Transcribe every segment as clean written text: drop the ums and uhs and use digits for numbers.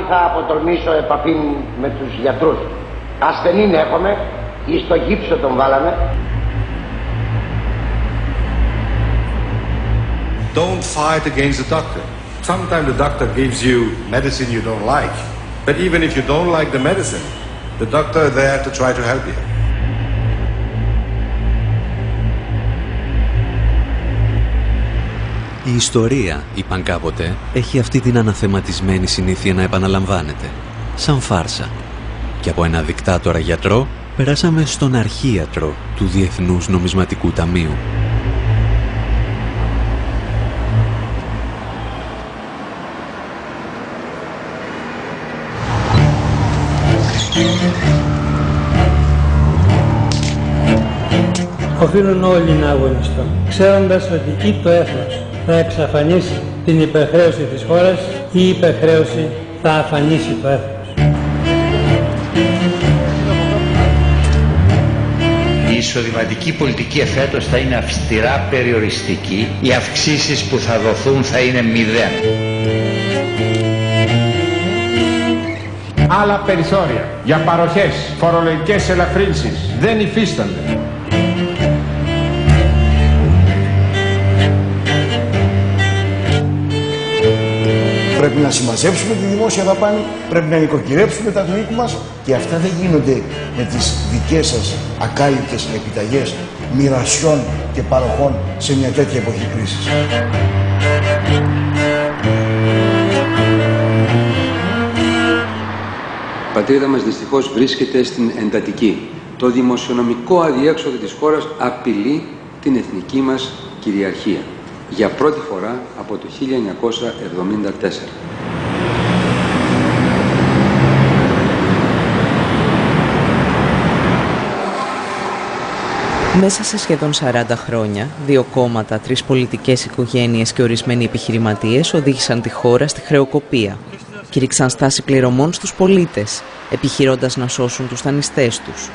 είχα αποτολμήσω επαφή με τους γιατρούς. Ασθενήν έχομαι, ή στο γύψο τον βάλαμε. Don't fight against the doctor. Sometimes the doctor gives you medicine you don't like. But even if you don't like the medicine, the doctor is there to try to help you. Η ιστορία, είπαν κάποτε, έχει αυτή την αναθεματισμένη συνήθεια να επαναλαμβάνεται, σαν φάρσα. Και από ένα δικτάτορα γιατρό περάσαμε στον αρχίατρο του Διεθνούς Νομισματικού Ταμείου. Οφείλουν όλοι να αγωνιστούν, ξέροντας ότι ή το έθνος θα εξαφανίσει την υπερχρέωση της χώρας ή η υπερχρέωση θα αφανίσει το έθνος. Η εισοδηματική πολιτική εφέτος θα είναι αυστηρά περιοριστική. Οι αυξήσεις που θα δοθούν θα είναι 0. Άλλα περιθώρια για παροχές, φορολογικές ελαφρύνσεις δεν υφίστανται. Πρέπει να συμμαζέψουμε τη δημόσια δαπάνη, πρέπει να νοικοκυρέψουμε τα του οίκου μας και αυτά δεν γίνονται με τις δικές σας ακάλυπτες επιταγές μοιρασιών και παροχών σε μια τέτοια εποχή κρίσης. Η πατρίδα μας δυστυχώς βρίσκεται στην εντατική. Το δημοσιονομικό αδιέξοδο της χώρας απειλεί την εθνική μας κυριαρχία. Για πρώτη φορά από το 1974. Μέσα σε σχεδόν 40 χρόνια, 2 κόμματα, 3 πολιτικές οικογένειες και ορισμένοι επιχειρηματίες οδήγησαν τη χώρα στη χρεοκοπία. Κήρυξαν στάση πληρωμών στους πολίτες, επιχειρώντας να σώσουν τους δανειστές τους.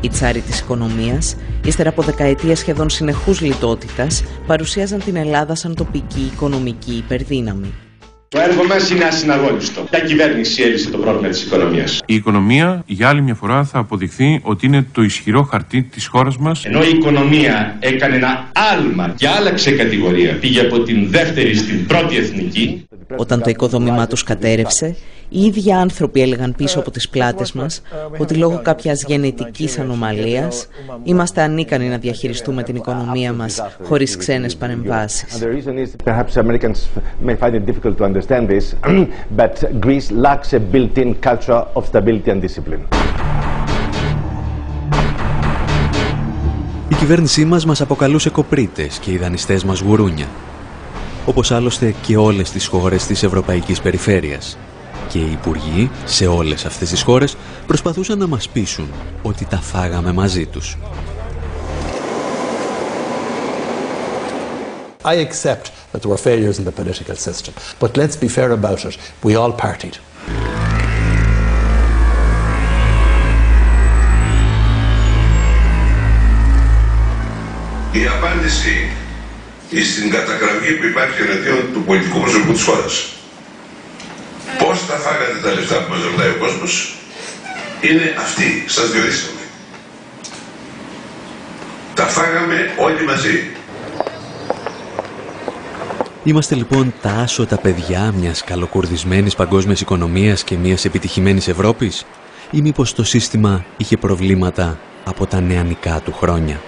Οι τσάροι της οικονομίας, ύστερα από δεκαετία σχεδόν συνεχούς λιτότητας, παρουσίαζαν την Ελλάδα σαν τοπική οικονομική υπερδύναμη. Το έργο μας είναι ασυναγώνιστο. Ποια κυβέρνηση έλυσε το πρόβλημα της οικονομίας? Η οικονομία για άλλη μια φορά θα αποδειχθεί ότι είναι το ισχυρό χαρτί της χώρας μας. Ενώ η οικονομία έκανε ένα άλμα και άλλαξε κατηγορία, πήγε από την δεύτερη στην πρώτη εθνική. Όταν το οικοδόμημά τους κατέρευσε, οι ίδιοι άνθρωποι έλεγαν πίσω από τις πλάτες μας ότι λόγω κάποιας γενετικής ανομαλίας είμαστε ανίκανοι να διαχειριστούμε την οικονομία μας χωρίς ξένες παρεμβάσεις. Η κυβέρνησή μας αποκαλούσε κοπρίτες και οι δανειστές μας γουρούνια. Όπως άλλωστε και όλες τις χώρες της Ευρωπαϊκής Περιφέρειας. Και οι υπουργοί σε όλες αυτές τις χώρες προσπαθούσαν να μας πείσουν ότι τα φάγαμε μαζί τους. I accept that there were failures in the political system, but let's be fair about it. We all partied. Η απάντηση στην καταγραφή που υπάρχει εναντίον του πολιτικού προσωπικού της χώρας. Πώς τα φάγατε τα λεφτά που μας ρωτάει ο κόσμος? Είναι αυτή, σας διορίσαμε. Τα φάγαμε όλοι μαζί. Είμαστε λοιπόν τα άσωτα παιδιά μιας καλοκουρδισμένης παγκόσμιας οικονομίας και μιας επιτυχημένης Ευρώπης, ή μήπως το σύστημα είχε προβλήματα από τα νεανικά του χρόνια?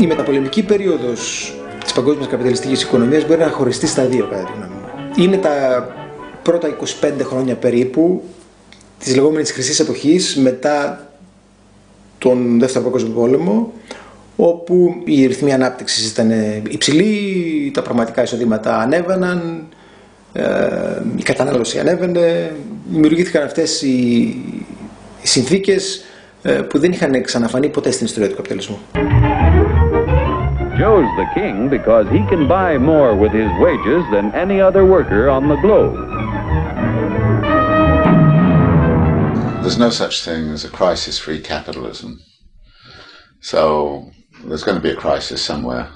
Η μεταπολεμική περίοδος της παγκόσμιας καπιταλιστικής οικονομίας μπορεί να χωριστεί στα δύο, κατά τη γνώμη μου. Είναι τα πρώτα 25 χρόνια περίπου της λεγόμενης χρυσής εποχής μετά τον Δεύτερο Παγκόσμιο Πόλεμο, όπου οι ρυθμοί ανάπτυξης ήταν υψηλοί, τα πραγματικά εισοδήματα ανέβαιναν, η κατανάλωση ανέβαινε, δημιουργήθηκαν αυτές οι συνθήκες που δεν είχαν ξαναφανεί ποτέ στην ιστορία του καπιταλισμού. Joe's the king because he can buy more with his wages than any other worker on the globe. There's no such thing as a crisis-free capitalism. So there's going to be a crisis somewhere.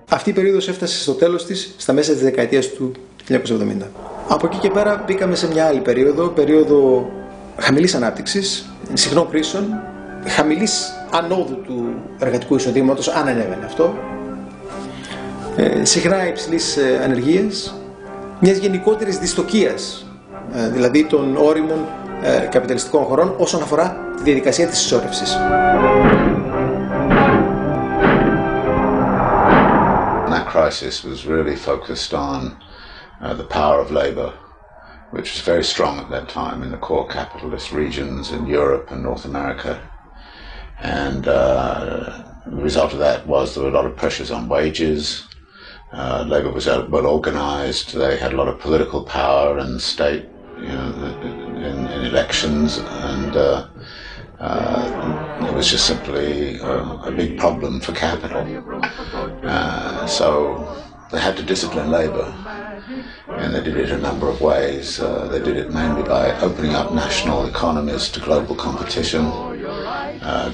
Αυτή η περίοδος έφτασε στο τέλος της στα μέσα της δεκαετίας του 1970. Από εκεί και πέρα μπήκαμε σε μια άλλη περίοδο χαμηλής ανάπτυξης, συχνών κρίσεων, χαμηλής ανόδου του εργατικού εισοδήματος, αν ανέβαινε αυτό, συχνά υψηλής ανεργίας, μιας γενικότερης δυστοκίας, δηλαδή των όριμων καπιταλιστικών χωρών όσον αφορά τη διαδικασία της συσσόρευσης. That crisis was really focused on the power of labor, which was very strong at that time in the core capitalist regions in Europe and North America. And the result of that was there were a lot of pressures on wages. Labor was well organized. They had a lot of political power and state, in elections, and it was just simply a big problem for capital. So they had to discipline labor, and they did it a number of ways. They did it mainly by opening up national economies to global competition,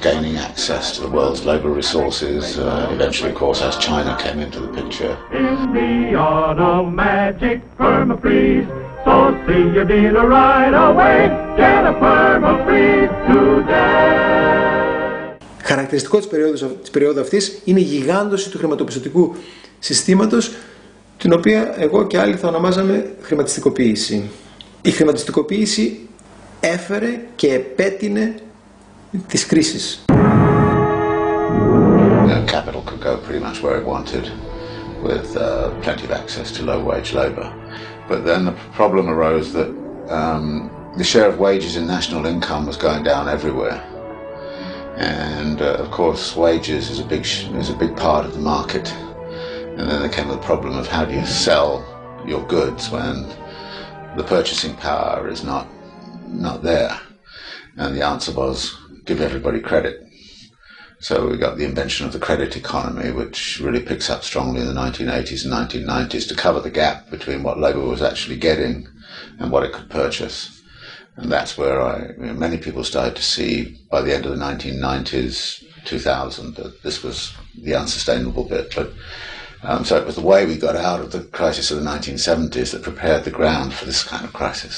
gaining access to the world's labor resources, eventually, of course, as China came into the picture. In the automatic permafreeze, so see your dealer right away, get a permafreeze today. Χαρακτηριστικό της περίοδου αυτής είναι η γιγάντωση του χρηματοπιστωτικού συστήματος, την οποία εγώ και άλλοι θα ονομάζαμε χρηματιστικοποίηση. Η χρηματιστικοποίηση έφερε και επέτεινε τις κρίσεις. Capital could go pretty much where it wanted with plenty of access to low-wage labor. But then the problem arose that the share of wages in national income was going down everywhere. And of course, wages is a big part of the market. And then there came the problem of how do you sell your goods when the purchasing power is not there. And the answer was give everybody credit. So we got the invention of the credit economy, which really picks up strongly in the 1980s and 1990s to cover the gap between what labor was actually getting and what it could purchase. And that's where many people started to see by the end of the 1990s, 2000, that this was the unsustainable bit. But so it was the way we got out of the crisis of the 1970s that prepared the ground for this kind of crisis.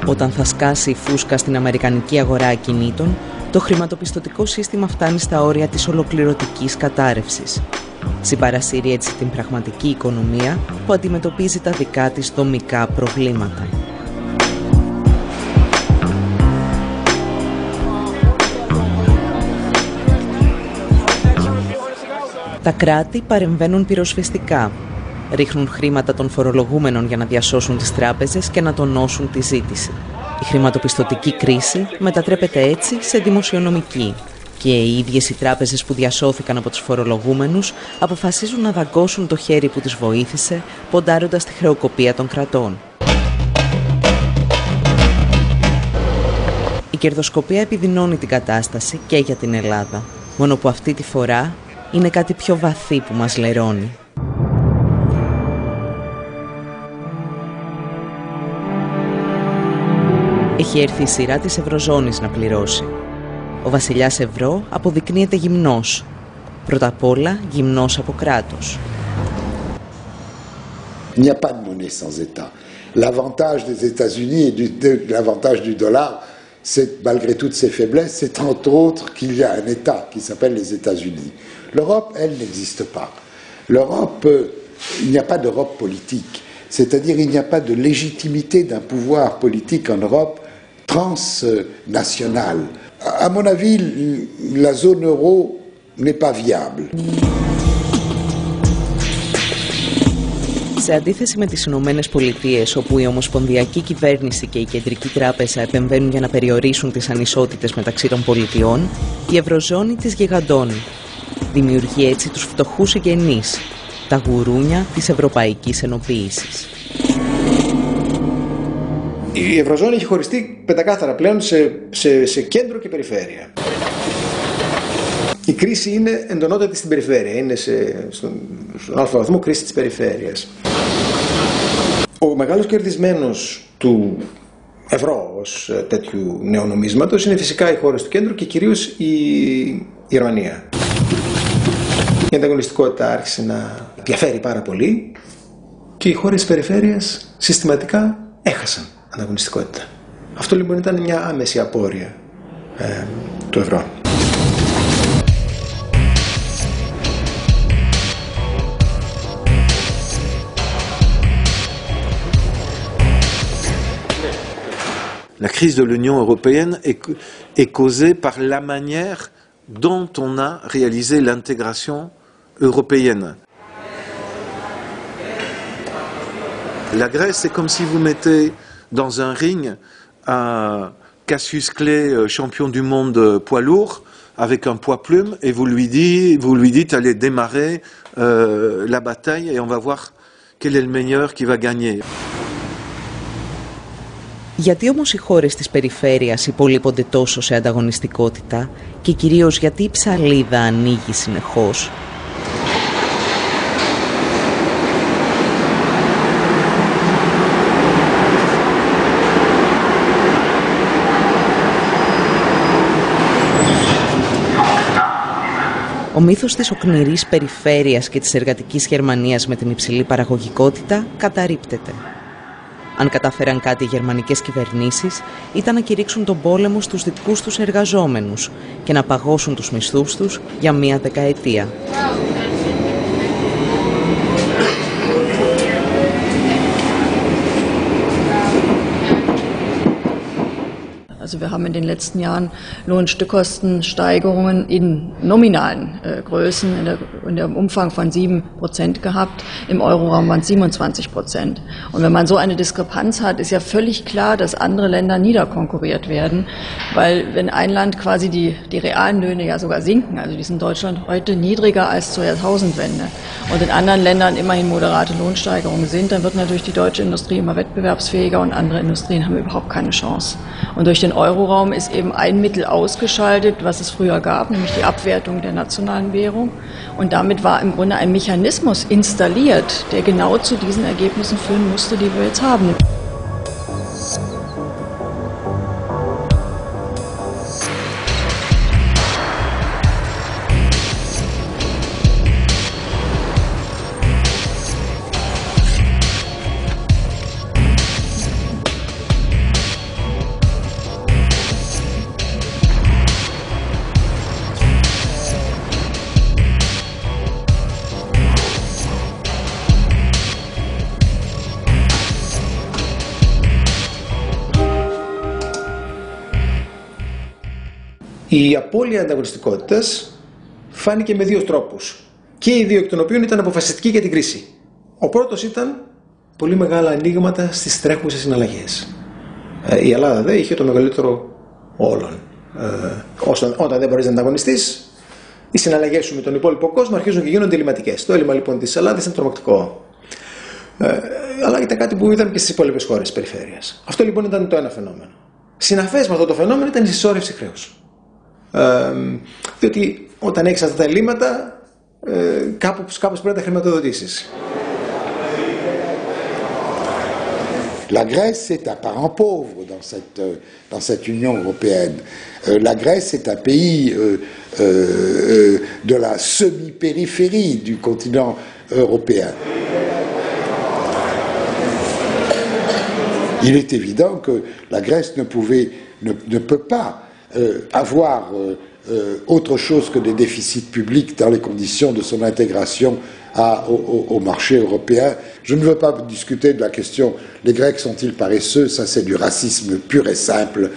Όταν θα σκάσει η φούσκα στην αμερικανική αγορά ακινήτων, το χρηματοπιστωτικό σύστημα φτάνει στα όρια της ολοκληρωτικής κατάρρευσης. Συμπαρασύρει έτσι την πραγματική οικονομία που αντιμετωπίζει τα δικά της δομικά προβλήματα. Τα κράτη παρεμβαίνουν πυροσβεστικά. Ρίχνουν χρήματα των φορολογούμενων για να διασώσουν τις τράπεζες και να τονώσουν τη ζήτηση. Η χρηματοπιστωτική κρίση μετατρέπεται έτσι σε δημοσιονομική και οι ίδιες οι τράπεζες που διασώθηκαν από τους φορολογούμενους αποφασίζουν να δαγκώσουν το χέρι που τις βοήθησε, ποντάροντας τη χρεοκοπία των κρατών. Η κερδοσκοπία επιδεινώνει την κατάσταση και για την Ελλάδα, μόνο που αυτή τη φορά είναι κάτι πιο βαθύ που μας λερώνει. Έχει έρθει η σειρά της Ευρωζώνης να πληρώσει. Ο βασιλιάς Ευρώ αποδεικνύεται γυμνός. Πρώτα απ' όλα γυμνός από κράτος. Il n'y a pas de monnaie sans État. L'avantage des États-Unis et l'avantage du dollar, malgré toutes ses faiblesses, c'est entre autres qu'il y a un État qui s'appelle les États-Unis. L'Europe, elle, n'existe pas. L'Europe, il n'y a pas d'Europe politique. C'est-à-dire il n'y a pas de légitimité d'un pouvoir politique en Europe transnationale. À mon avis, la zone euro n'est pas viable. Σε αντίθεση με τις Ηνωμένες Πολιτείες, όπου η Ομοσπονδιακή Κυβέρνηση και η Κεντρική Τράπεζα επεμβαίνουν για να περιορίσουν τις ανισότητες μεταξύ των πολιτιών, η Ευρωζώνη τις γιγαντώνει. Δημιουργεί έτσι τους φτωχούς εγγενείς, τα γουρούνια της Ευρωπαϊκής Ενοποίησης. Η Ευρωζώνη έχει χωριστεί πεντακάθαρα πλέον σε κέντρο και περιφέρεια. Η κρίση είναι εντονότατη στην περιφέρεια, είναι στον αλφα βαθμό κρίση της περιφέρειας. Ο μεγάλος κερδισμένος του ευρώ ως τέτοιου νεονομίσματος είναι φυσικά οι χώρες του κέντρου και κυρίως η Γερμανία. Η ανταγωνιστικότητα άρχισε να διαφέρει πάρα πολύ και οι χώρες της περιφέρειας συστηματικά έχασαν ανταγωνιστικότητα. Αυτό λοιπόν ήταν μια άμεση απόρρεια του ευρώ. La crise de l'Union européenne est causée par la manière dont on a réalisé l'intégration européenne. La Grèce, c'est comme si vous mettez dans un ring un Cassius Clay, champion du monde poids lourd, avec un poids plume, et vous lui dites allez démarrer la bataille et on va voir quel est le meilleur qui va gagner. Γιατί όμως οι χώρες της περιφέρειας υπολείπονται τόσο σε ανταγωνιστικότητα και κυρίως γιατί η ψαλίδα ανοίγει συνεχώς? Ο μύθος της οκνηρής περιφέρειας και της εργατικής Γερμανίας με την υψηλή παραγωγικότητα καταρρίπτεται. Αν κατάφεραν κάτι οι γερμανικές κυβερνήσεις, ήταν να κηρύξουν τον πόλεμο στους δικούς τους εργαζόμενους και να παγώσουν τους μισθούς τους για μία δεκαετία. Also wir haben in den letzten Jahren Lohnstückkostensteigerungen in nominalen Größen in dem Umfang von 7% gehabt. Im Euroraum waren es 27%. Und wenn man so eine Diskrepanz hat, ist ja völlig klar, dass andere Länder niederkonkurriert werden. Weil wenn ein Land quasi die realen Löhne ja sogar sinken, also die sind in Deutschland heute niedriger als zur Jahrtausendwende, und in anderen Ländern immerhin moderate Lohnsteigerungen sind, dann wird natürlich die deutsche Industrie immer wettbewerbsfähiger und andere Industrien haben überhaupt keine Chance. Und durch den Euroraum ist eben ein Mittel ausgeschaltet, was es früher gab, nämlich die Abwertung der nationalen Währung. Und damit war im Grunde ein Mechanismus installiert, der genau zu diesen Ergebnissen führen musste, die wir jetzt haben. Η απώλεια ανταγωνιστικότητας φάνηκε με δύο τρόπους. Και οι δύο εκ των οποίων ήταν αποφασιστικοί για την κρίση. Ο πρώτος ήταν πολύ μεγάλα ανοίγματα στις τρέχουσες συναλλαγές. Η Ελλάδα δε είχε το μεγαλύτερο όλων. Όταν δεν μπορείς να ανταγωνιστείς, οι συναλλαγές σου με τον υπόλοιπο κόσμο αρχίζουν και γίνονται ελληματικές. Το έλλειμμα λοιπόν της Ελλάδας ήταν τρομακτικό. Αλλά ήταν κάτι που είδαμε και στις υπόλοιπες χώρες της περιφέρειας. Αυτό λοιπόν ήταν το ένα φαινόμενο. Συναφές με αυτό το φαινόμενο ήταν η συσσόρευση χρέους. Διότι όταν έχεις αυτά τα ελλείμματα, κάπως πρέπει να τα χρηματοδοτήσεις. La Grèce est un parent pauvre dans cette Union européenne. La Grèce est un pays de la semi-périphérie du continent européen. Il est évident que la Grèce ne peut pas avoir autre chose que des déficits publics dans les conditions de son intégration au marché européen. Je ne veux pas discuter de la question les Grecs sont-ils paresseux, ça c'est du racisme pur et simple.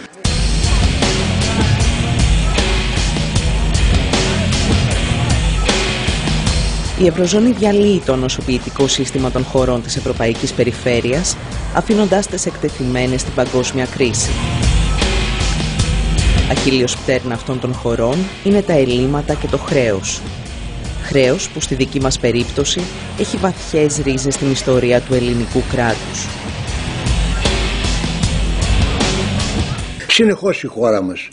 Η Ευρωζώνη διαλύει το νοσοποιητικό σύστημα των χωρών της Ευρωπαϊκής Περιφέρειας, αφήνοντάς τις εκτεθειμένες στην παγκόσμια κρίση. Αχίλλειος πτέρνα αυτών των χωρών είναι τα ελλείμματα και το χρέος. Χρέος που στη δική μας περίπτωση έχει βαθιές ρίζες στην ιστορία του ελληνικού κράτους. Συνεχώς η χώρα μας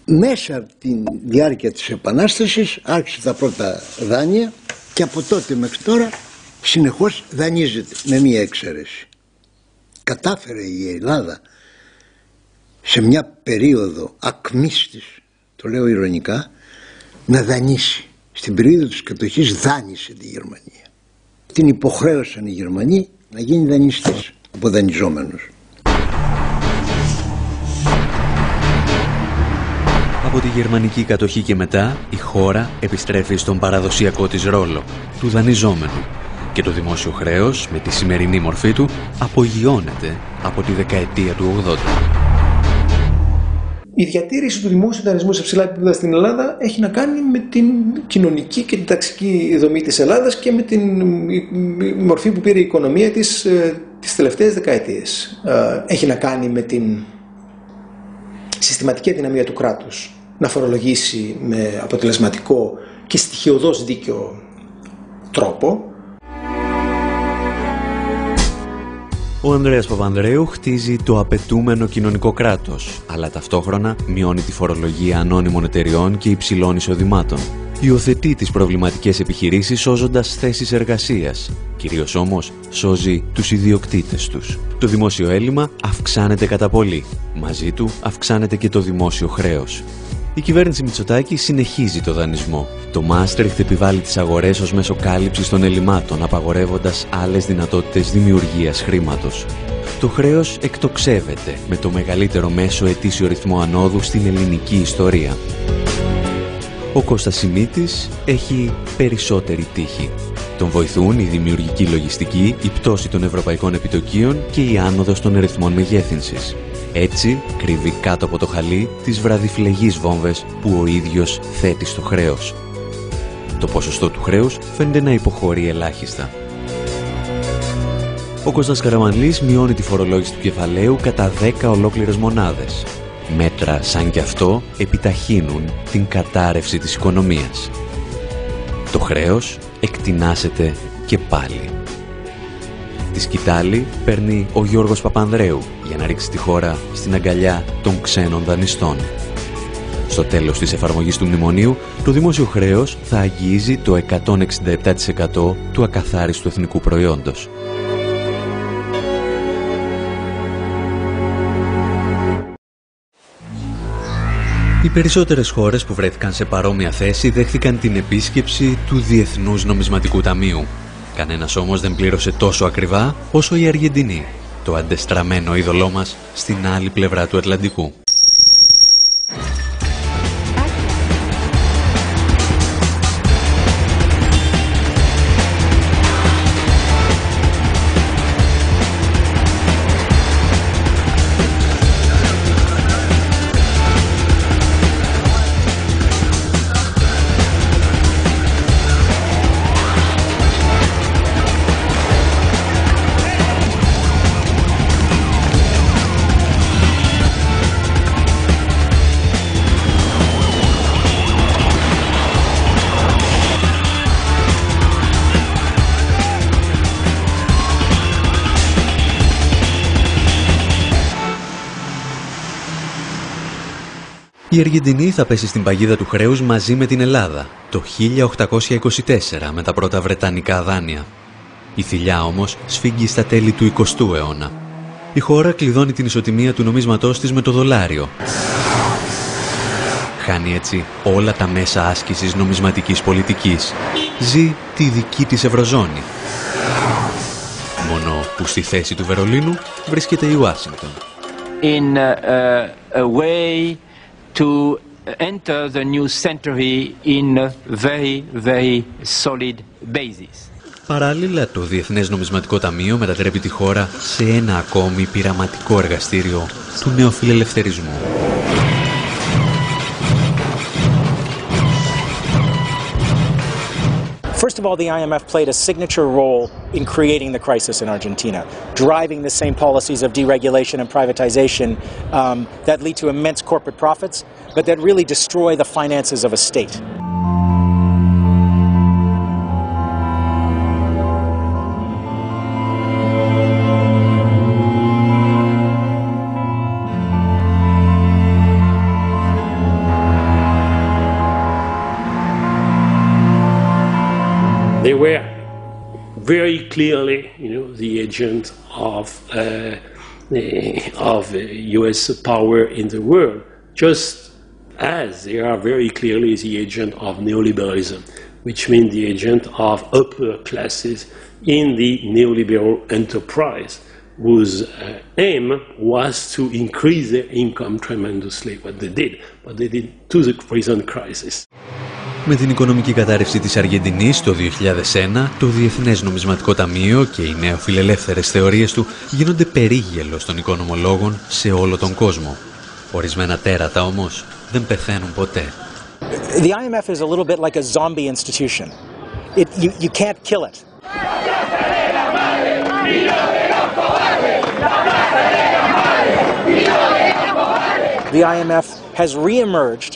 μέσα τη διάρκεια της Επανάστασης άρχισε τα πρώτα δάνεια και από τότε μέχρι τώρα συνεχώς δανείζεται με μία εξαίρεση. Κατάφερε η Ελλάδα σε μια περίοδο ακμής της, το λέω ειρωνικά, να δανείσει. Στην περίοδο της κατοχής δάνεισε τη Γερμανία. Την υποχρέωσαν οι Γερμανοί να γίνει δανειστής από δανειζόμενος. Από τη γερμανική κατοχή και μετά, η χώρα επιστρέφει στον παραδοσιακό της ρόλο, του δανειζόμενου, και το δημόσιο χρέος, με τη σημερινή μορφή του, απογειώνεται από τη δεκαετία του 80. Η διατήρηση του δημόσιου δανεισμού σε ψηλά επίπεδα στην Ελλάδα έχει να κάνει με την κοινωνική και την ταξική δομή της Ελλάδας και με την μορφή που πήρε η οικονομία της τις τελευταίες δεκαετίες. Έχει να κάνει με την συστηματική αδυναμία του κράτους να φορολογήσει με αποτελεσματικό και στοιχειωδώς δίκαιο τρόπο. Ο Ανδρέας Παπανδρέου χτίζει το απαιτούμενο κοινωνικό κράτος, αλλά ταυτόχρονα μειώνει τη φορολογία ανώνυμων εταιριών και υψηλών εισοδημάτων. Υιοθετεί τις προβληματικές επιχειρήσεις σώζοντας θέσεις εργασίας. Κυρίως όμως σώζει τους ιδιοκτήτες τους. Το δημόσιο έλλειμμα αυξάνεται κατά πολύ. Μαζί του αυξάνεται και το δημόσιο χρέος. Η κυβέρνηση Μητσοτάκη συνεχίζει το δανεισμό. Το Μάστριχτ επιβάλλει τις αγορές ως μέσο κάλυψης των ελλημάτων, απαγορεύοντας άλλες δυνατότητες δημιουργίας χρήματος. Το χρέος εκτοξεύεται με το μεγαλύτερο μέσο ετήσιο ρυθμό ανόδου στην ελληνική ιστορία. Ο Κώστας Σιμίτης έχει περισσότερη τύχη. Τον βοηθούν η δημιουργική λογιστική, η πτώση των ευρωπαϊκών επιτοκίων και η άνοδος των ρυθμών μεγέθυνσης. Έτσι κρύβει κάτω από το χαλί τις βραδιφλεγείς βόμβες που ο ίδιος θέτει στο χρέος. Το ποσοστό του χρέους φαίνεται να υποχωρεί ελάχιστα. Ο Κώστας Καραμανλής μειώνει τη φορολόγηση του κεφαλαίου κατά 10 ολόκληρες μονάδες. Μέτρα σαν κι αυτό επιταχύνουν την κατάρρευση της οικονομίας. Το χρέος εκτινάσεται και πάλι. Τη σκητάλη παίρνει ο Γιώργος Παπανδρέου για να ρίξει τη χώρα στην αγκαλιά των ξένων δανειστών. Στο τέλος της εφαρμογής του μνημονίου, το δημόσιο χρέος θα αγγίζει το 167% του ακαθάριστου εθνικού προϊόντος. Οι περισσότερες χώρες που βρέθηκαν σε παρόμοια θέση δέχθηκαν την επίσκεψη του Διεθνούς Νομισματικού Ταμείου. Κανένας όμως δεν πλήρωσε τόσο ακριβά όσο η Αργεντινή, το αντεστραμμένο είδωλό μας στην άλλη πλευρά του Ατλαντικού. Η Αργεντινή θα πέσει στην παγίδα του χρέους μαζί με την Ελλάδα το 1824 με τα πρώτα βρετανικά δάνεια. Η θηλιά όμως σφίγγει στα τέλη του 20ου αιώνα. Η χώρα κλειδώνει την ισοτιμία του νομίσματός της με το δολάριο. Χάνει έτσι όλα τα μέσα άσκησης νομισματικής πολιτικής. Ζει τη δική της Ευρωζώνη. μόνο που στη θέση του Βερολίνου βρίσκεται η Ουάσιγκτον. In a way to enter the new century in a very, very solid basis. Παράλληλα, το Διεθνές Νομισματικό Ταμείο μετατρέπει τη χώρα σε ένα ακόμη πειραματικό εργαστήριο του νεοφιλελευθερισμού. First of all, the IMF played a signature role in creating the crisis in Argentina, driving the same policies of deregulation and privatization that lead to immense corporate profits, but that really destroy the finances of a state. They were very clearly, the agent of U.S. power in the world, just as they are very clearly the agent of neoliberalism, which means the agent of upper classes in the neoliberal enterprise, whose aim was to increase their income tremendously, what they did, but they did to the present crisis. Με την οικονομική κατάρρευση της Αργεντινής το 2001, το Διεθνές Νομισματικό Ταμείο και οι νεοφιλελεύθερες θεωρίες του γίνονται περίγελος των οικονομολόγων σε όλο τον κόσμο. Ορισμένα τέρατα όμως δεν πεθαίνουν ποτέ. The IMF is a little bit like a zombie institution. You can't kill it. The IMF has re-emerged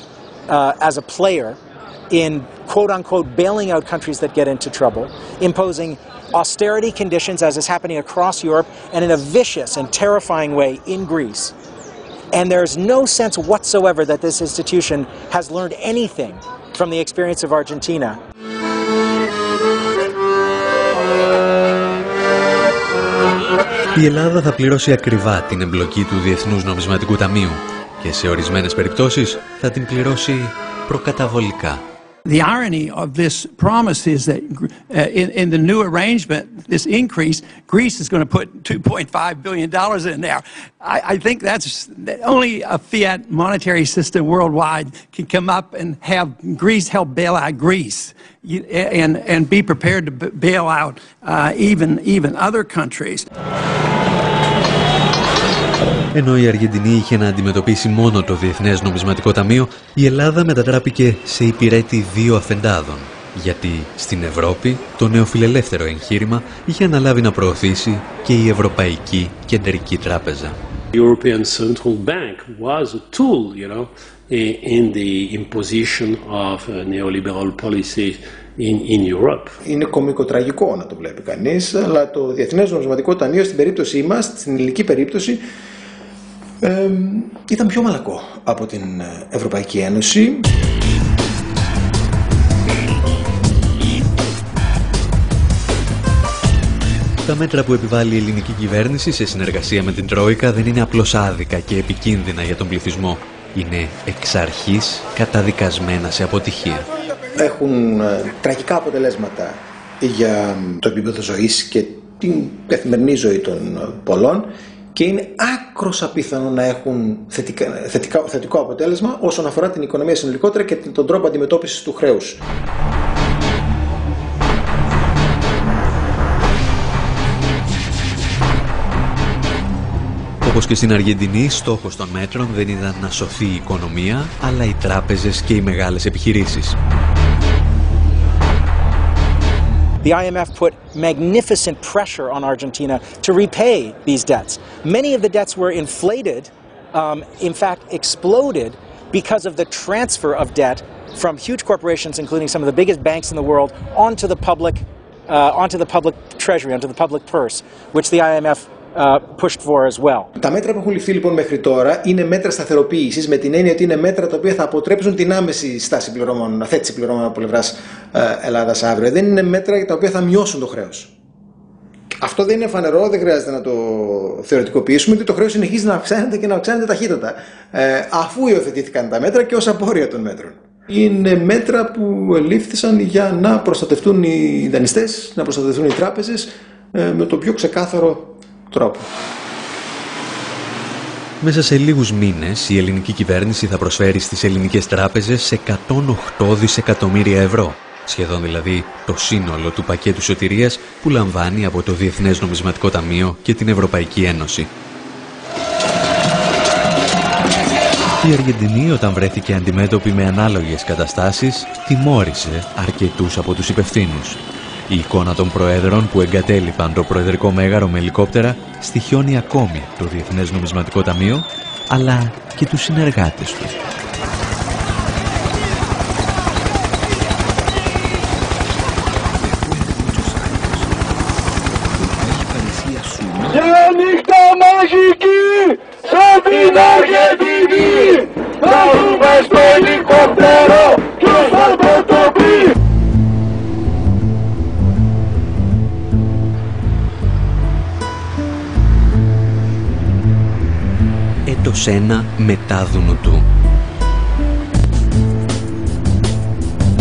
as a player in quote-unquote bailing out countries that get into trouble, imposing austerity conditions as is happening across Europe and in a vicious and terrifying way in Greece. And there's no sense whatsoever that this institution has learned anything from the experience of Argentina. Η Ελλάδα θα πληρώσει ακριβά την εμπλοκή του Διεθνούς Νομισματικού Ταμείου και σε ορισμένες περιπτώσεις θα την πληρώσει προκαταβολικά. The irony of this promise is that in the new arrangement, this increase, Greece is going to put $2.5 billion in there. I think that's only a fiat monetary system worldwide can come up and have Greece help bail out Greece and be prepared to bail out even other countries. Ενώ η Αργεντινή είχε να αντιμετωπίσει μόνο το Διεθνές Νομισματικό Ταμείο, η Ελλάδα μετατράπηκε σε υπηρέτη δύο αφεντάδων, γιατί στην Ευρώπη το νεοφιλελεύθερο εγχείρημα είχε αναλάβει να προωθήσει και η Ευρωπαϊκή Κεντρική Τράπεζα. The European Central Bank was a tool, in the imposition of neoliberal policies in Europe. Είναι κωμικοτραγικό να το βλέπει κανείς, αλλά το Διεθνές Νομισματικό Ταμείο στην περίπτωσή μας, στην ελληνική περίπτωση, ήταν πιο μαλακό από την Ευρωπαϊκή Ένωση. Τα μέτρα που επιβάλλει η ελληνική κυβέρνηση σε συνεργασία με την Τρόικα δεν είναι απλώς άδικα και επικίνδυνα για τον πληθυσμό. Είναι εξ αρχής καταδικασμένα σε αποτυχία. Έχουν τραγικά αποτελέσματα για το επίπεδο ζωής και την καθημερινή ζωή των πολλών και είναι άκρως απίθανο να έχουν θετικό αποτέλεσμα όσον αφορά την οικονομία συνολικότερα και τον τρόπο αντιμετώπισης του χρέους. Όπως και στην Αργεντινή, στόχος των μέτρων δεν ήταν να σωθεί η οικονομία, αλλά οι τράπεζες και οι μεγάλες επιχειρήσεις. The IMF put magnificent pressure on Argentina to repay these debts. Many of the debts were inflated, in fact exploded, because of the transfer of debt from huge corporations, including some of the biggest banks in the world, onto the public treasury, onto the public purse, which the IMF pushed for as well. Τα μέτρα που έχουν ληφθεί λοιπόν μέχρι τώρα είναι μέτρα σταθεροποίησης, με την έννοια ότι είναι μέτρα τα οποία θα αποτρέψουν την άμεση στάση πληρωμών, αθέτηση πληρωμών από πλευράς Ελλάδας αύριο. Δεν είναι μέτρα τα οποία θα μειώσουν το χρέος. Αυτό δεν είναι φανερό, δεν χρειάζεται να το θεωρητικοποιήσουμε, ότι το χρέος συνεχίζει να αυξάνεται και να αυξάνεται ταχύτατα, αφού υιοθετήθηκαν τα μέτρα και ως απόρρια των μέτρων. Είναι μέτρα που ελήφθησαν για να προστατευτούν οι δανειστές, να προστατευτούν οι τράπεζες με τον πιο ξεκάθαρο τρόπο. Μέσα σε λίγους μήνες η ελληνική κυβέρνηση θα προσφέρει στις ελληνικές τράπεζες 108 δισεκατομμύρια ευρώ. Σχεδόν δηλαδή το σύνολο του πακέτου σωτηρίας που λαμβάνει από το Διεθνές Νομισματικό Ταμείο και την Ευρωπαϊκή Ένωση. Η Αργεντινή, όταν βρέθηκε αντιμέτωπη με ανάλογες καταστάσεις, τιμώρησε αρκετούς από τους υπευθύνους. Η εικόνα των προέδρων που εγκατέλειπαν το προεδρικό μέγαρο με ελικόπτερα στοιχιώνει ακόμη το Διεθνές Νομισματικό Ταμείο, αλλά και τους συνεργάτες του. Μια νύχτα μαγική σαν την Αργεντινή, θα δούμε στο ελικόπτερο ποιος θα το πει. Έτος 1 μετά Δουνουτού.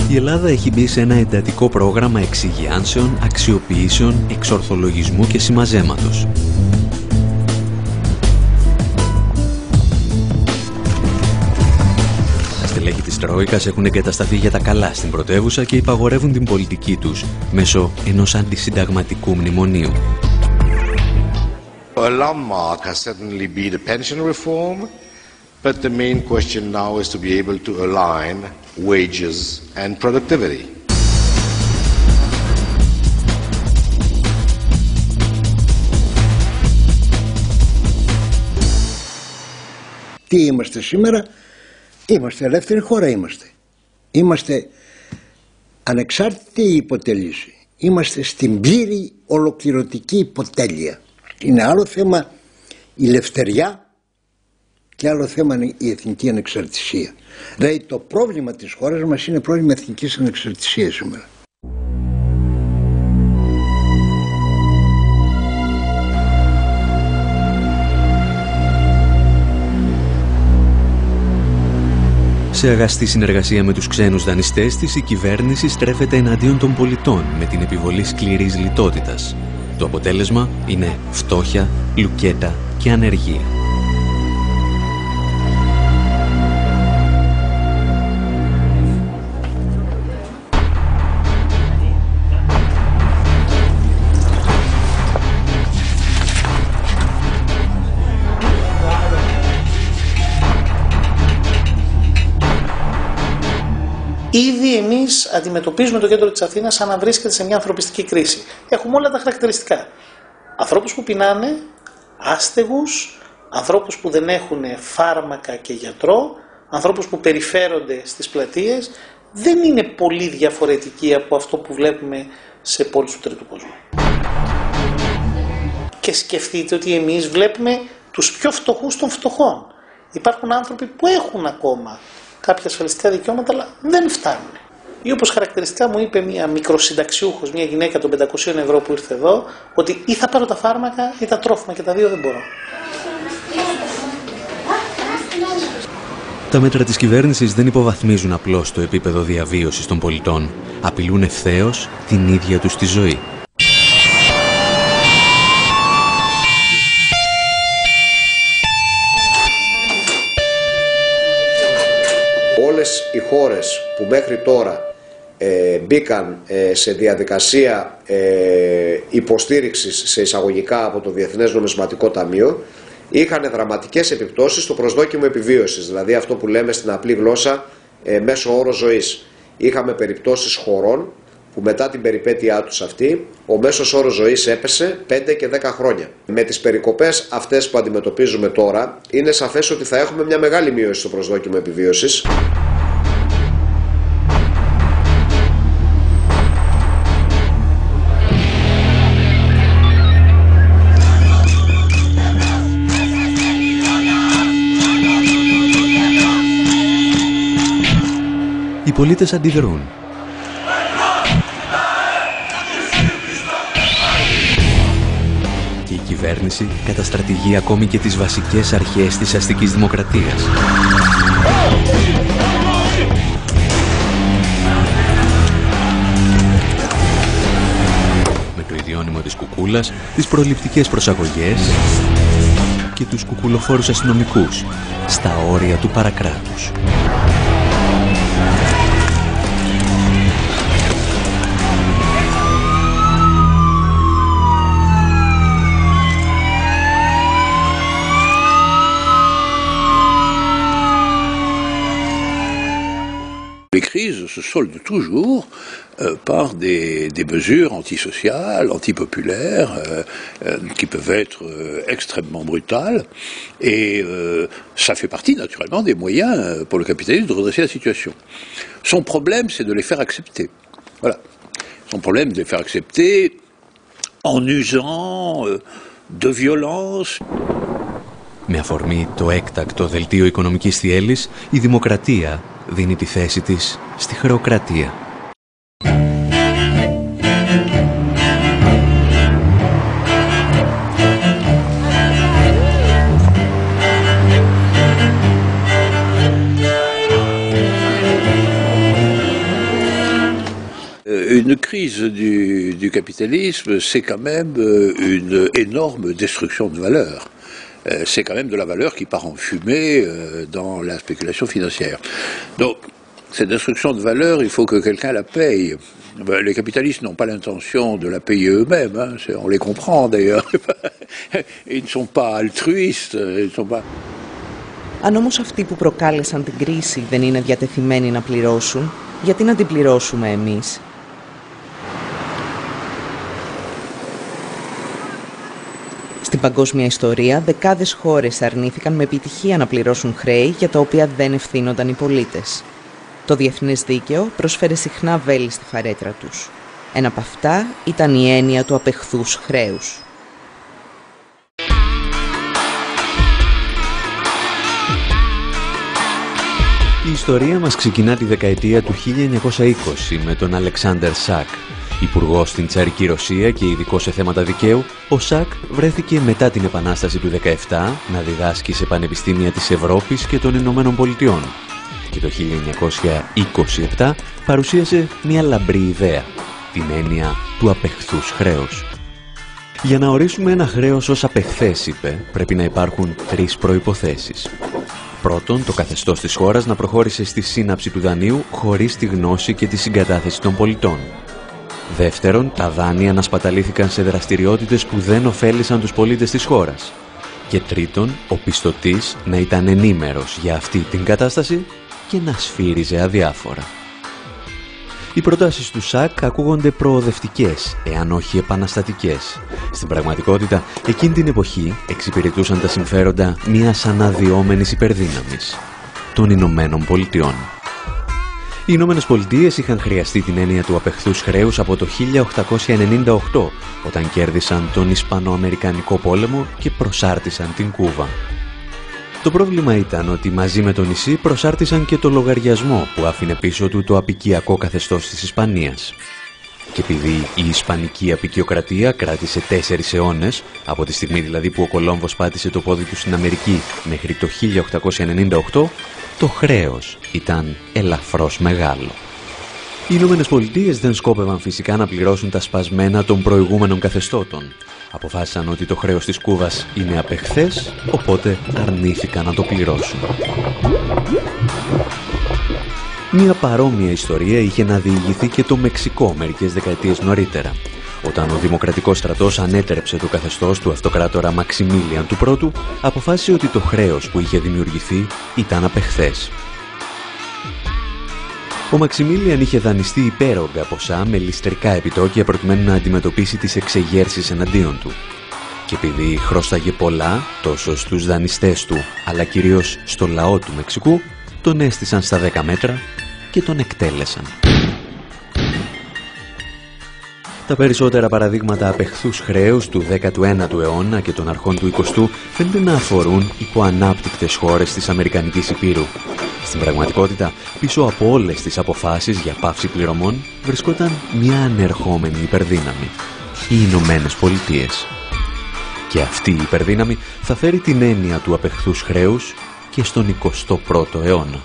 Η Ελλάδα έχει μπει σε ένα εντατικό πρόγραμμα εξυγιάνσεων, αξιοποιήσεων, εξορθολογισμού και συμμαζέματος. Τα στελέχη της Τρόικας έχουν εγκατασταθεί για τα καλά στην πρωτεύουσα και υπαγορεύουν την πολιτική τους μέσω ενός αντισυνταγματικού μνημονίου. A landmark has certainly been the pension reform, but the main question now is to be able to align wages and productivity. Τι είμαστε σήμερα? Είμαστε ελεύθερη χώρα, είμαστε ανεξάρτητη υποτέλεση, είμαστε στην πλήρη ολοκληρωτική υποτέλεια. Είναι άλλο θέμα η ελευθεριά και άλλο θέμα είναι η εθνική ανεξαρτησία. Δηλαδή το πρόβλημα της χώρας μας είναι πρόβλημα εθνικής ανεξαρτησίας σήμερα. Σε αγαστή συνεργασία με τους ξένους δανειστές της, η κυβέρνηση στρέφεται εναντίον των πολιτών με την επιβολή σκληρής λιτότητας. Το αποτέλεσμα είναι φτώχεια, λουκέτα και ανεργία. Ήδη εμείς αντιμετωπίζουμε το κέντρο της Αθήνας σαν να βρίσκεται σε μια ανθρωπιστική κρίση. Έχουμε όλα τα χαρακτηριστικά. Ανθρώπους που πεινάνε, άστεγους, ανθρώπους που δεν έχουν φάρμακα και γιατρό, ανθρώπους που περιφέρονται στις πλατείες. Δεν είναι πολύ διαφορετικοί από αυτό που βλέπουμε σε πόλεις του τρίτου κόσμου. Και σκεφτείτε ότι εμείς βλέπουμε τους πιο φτωχούς των φτωχών. Υπάρχουν άνθρωποι που έχουν ακόμα κάποια ασφαλιστικά δικαιώματα, αλλά δεν φτάνουν. Ή όπως χαρακτηριστικά μου είπε μια μικροσυνταξιούχος, μια γυναίκα των 500 ευρώ που ήρθε εδώ, ότι ή θα πάρω τα φάρμακα ή τα τρόφιμα και τα δύο δεν μπορώ. Τα μέτρα της κυβέρνησης δεν υποβαθμίζουν απλώς το επίπεδο διαβίωσης των πολιτών. Απειλούν ευθέως την ίδια τους τη ζωή. Όλες οι χώρες που μέχρι τώρα μπήκαν σε διαδικασία υποστήριξης σε εισαγωγικά από το Διεθνές Νομισματικό Ταμείο είχαν δραματικές επιπτώσεις στο προσδόκιμο επιβίωσης, δηλαδή αυτό που λέμε στην απλή γλώσσα μέσο όρο ζωής. Είχαμε περιπτώσεις χωρών που μετά την περιπέτειά τους αυτή ο μέσος όρος ζωής έπεσε 5 και 10 χρόνια. Με τις περικοπές αυτές που αντιμετωπίζουμε τώρα είναι σαφές ότι θα έχουμε μια μεγάλη μείωση στο προσδόκιμο επιβίωσης. Οι πολίτες αντιδρούν. Και η κυβέρνηση καταστρατηγεί ακόμη και τις βασικές αρχές της αστικής δημοκρατίας. Με το ίδιο μνημόνυμο της κουκούλας, τις προληπτικές προσαγωγές και τους κουκουλοφόρους αστυνομικούς στα όρια του παρακράτους. Les crises se soldent toujours par des mesures antisociales, antipopulaires, qui peuvent être extrêmement brutales. Et ça fait partie naturellement des moyens pour le capitalisme de redresser la situation. Son problème, c'est de les faire accepter. Voilà. Son problème, c'est de les faire accepter en usant de violence. Με αφορμή το έκτακτο δελτίο οικονομικής θυέλλης, η δημοκρατία δίνει τη θέση της στη χρεοκρατία. Une crise du capitalisme, c'est quand même une énorme destruction de valeur. C'est quand même de la valeur qui part en fumée dans la spéculation financière. Donc, cette destruction de valeur, il faut que quelqu'un la paye. Les capitalistes n'ont pas l'intention de la payer eux-mêmes, hein. On les comprend d'ailleurs. Ils ne sont pas altruistes, ils ne sont pas... Αν όμως αυτοί που προκάλεσαν την κρίση δεν είναι διατεθειμένοι να πληρώσουν, γιατί να την πληρώσουμε εμείς? Στην παγκόσμια ιστορία, δεκάδες χώρες αρνήθηκαν με επιτυχία να πληρώσουν χρέη για τα οποία δεν ευθύνονταν οι πολίτες. Το διεθνές δίκαιο προσφέρε συχνά βέλη στη φαρέτρα τους. Ένα από αυτά ήταν η έννοια του απεχθούς χρέους. Η ιστορία μας ξεκινά τη δεκαετία του 1920 με τον Αλεξάνδερ Σακ. Υπουργός στην τσαρική Ρωσία και ειδικός σε θέματα δικαίου, ο Σακ βρέθηκε μετά την Επανάσταση του 1917 να διδάσκει σε πανεπιστήμια της Ευρώπης και των Ηνωμένων Πολιτειών. Και το 1927 παρουσίασε μια λαμπρή ιδέα, την έννοια του απεχθούς χρέους. Για να ορίσουμε ένα χρέος ως απεχθές, είπε, πρέπει να υπάρχουν τρεις προϋποθέσεις. Πρώτον, το καθεστώς της χώρας να προχώρησε στη σύναψη του δανείου χωρίς τη γνώση και τη συγκατάθεση των πολιτών. Δεύτερον, τα δάνεια να σπαταλήθηκαν σε δραστηριότητες που δεν ωφέλησαν τους πολίτες της χώρας. Και τρίτον, ο πιστωτής να ήταν ενήμερος για αυτή την κατάσταση και να σφύριζε αδιάφορα. Οι προτάσεις του Σακ ακούγονται προοδευτικές, εάν όχι επαναστατικές. Στην πραγματικότητα, εκείνη την εποχή εξυπηρετούσαν τα συμφέροντα μιας αναδυόμενης υπερδύναμης, των Ηνωμένων Πολιτειών. Οι Ηνωμένες Πολιτείες είχαν χρειαστεί την έννοια του απεχθούς χρέους από το 1898, όταν κέρδισαν τον Ισπανοαμερικανικό πόλεμο και προσάρτησαν την Κούβα. Το πρόβλημα ήταν ότι μαζί με το νησί προσάρτησαν και το λογαριασμό που άφηνε πίσω του το απικιακό καθεστώς της Ισπανίας. Και επειδή η Ισπανική απικιοκρατία κράτησε 4 αιώνες, από τη στιγμή δηλαδή που ο Κολόμβος πάτησε το πόδι του στην Αμερική μέχρι το 1898, το χρέος ήταν ελαφρώς μεγάλο. Οι Ηνωμένες Πολιτείες δεν σκόπευαν φυσικά να πληρώσουν τα σπασμένα των προηγούμενων καθεστώτων. Αποφάσισαν ότι το χρέος της Κούβας είναι απεχθές, οπότε αρνήθηκαν να το πληρώσουν. Μια παρόμοια ιστορία είχε να διηγηθεί και το Μεξικό μερικές δεκαετίες νωρίτερα, όταν ο Δημοκρατικός στρατός ανέτρεψε το καθεστώς του αυτοκράτορα Μαξιμίλιαν του Πρώτου, αποφάσισε ότι το χρέος που είχε δημιουργηθεί ήταν απεχθές. Ο Μαξιμίλιαν είχε δανειστεί υπέρογκα ποσά με ληστρικά επιτόκια προκειμένου να αντιμετωπίσει τις εξεγέρσεις εναντίον του. Και επειδή χρώσταγε πολλά τόσο στους δανειστές του αλλά κυρίως στο λαό του Μεξικού, τον έστησαν στα 10 μέτρα και τον εκτέλεσαν. Τα περισσότερα παραδείγματα απεχθούς χρέους του 19ου αιώνα και των αρχών του 20ου φαίνεται να αφορούν υποανάπτυκτες χώρες της Αμερικανικής Υπήρου. Στην πραγματικότητα, πίσω από όλες τις αποφάσεις για πάυση πληρωμών βρισκόταν μια ανερχόμενη υπερδύναμη, οι Ηνωμένες Πολιτείες. Και αυτή η υπερδύναμη θα φέρει την έννοια του απεχθούς χρέους και στον 21ο αιώνα.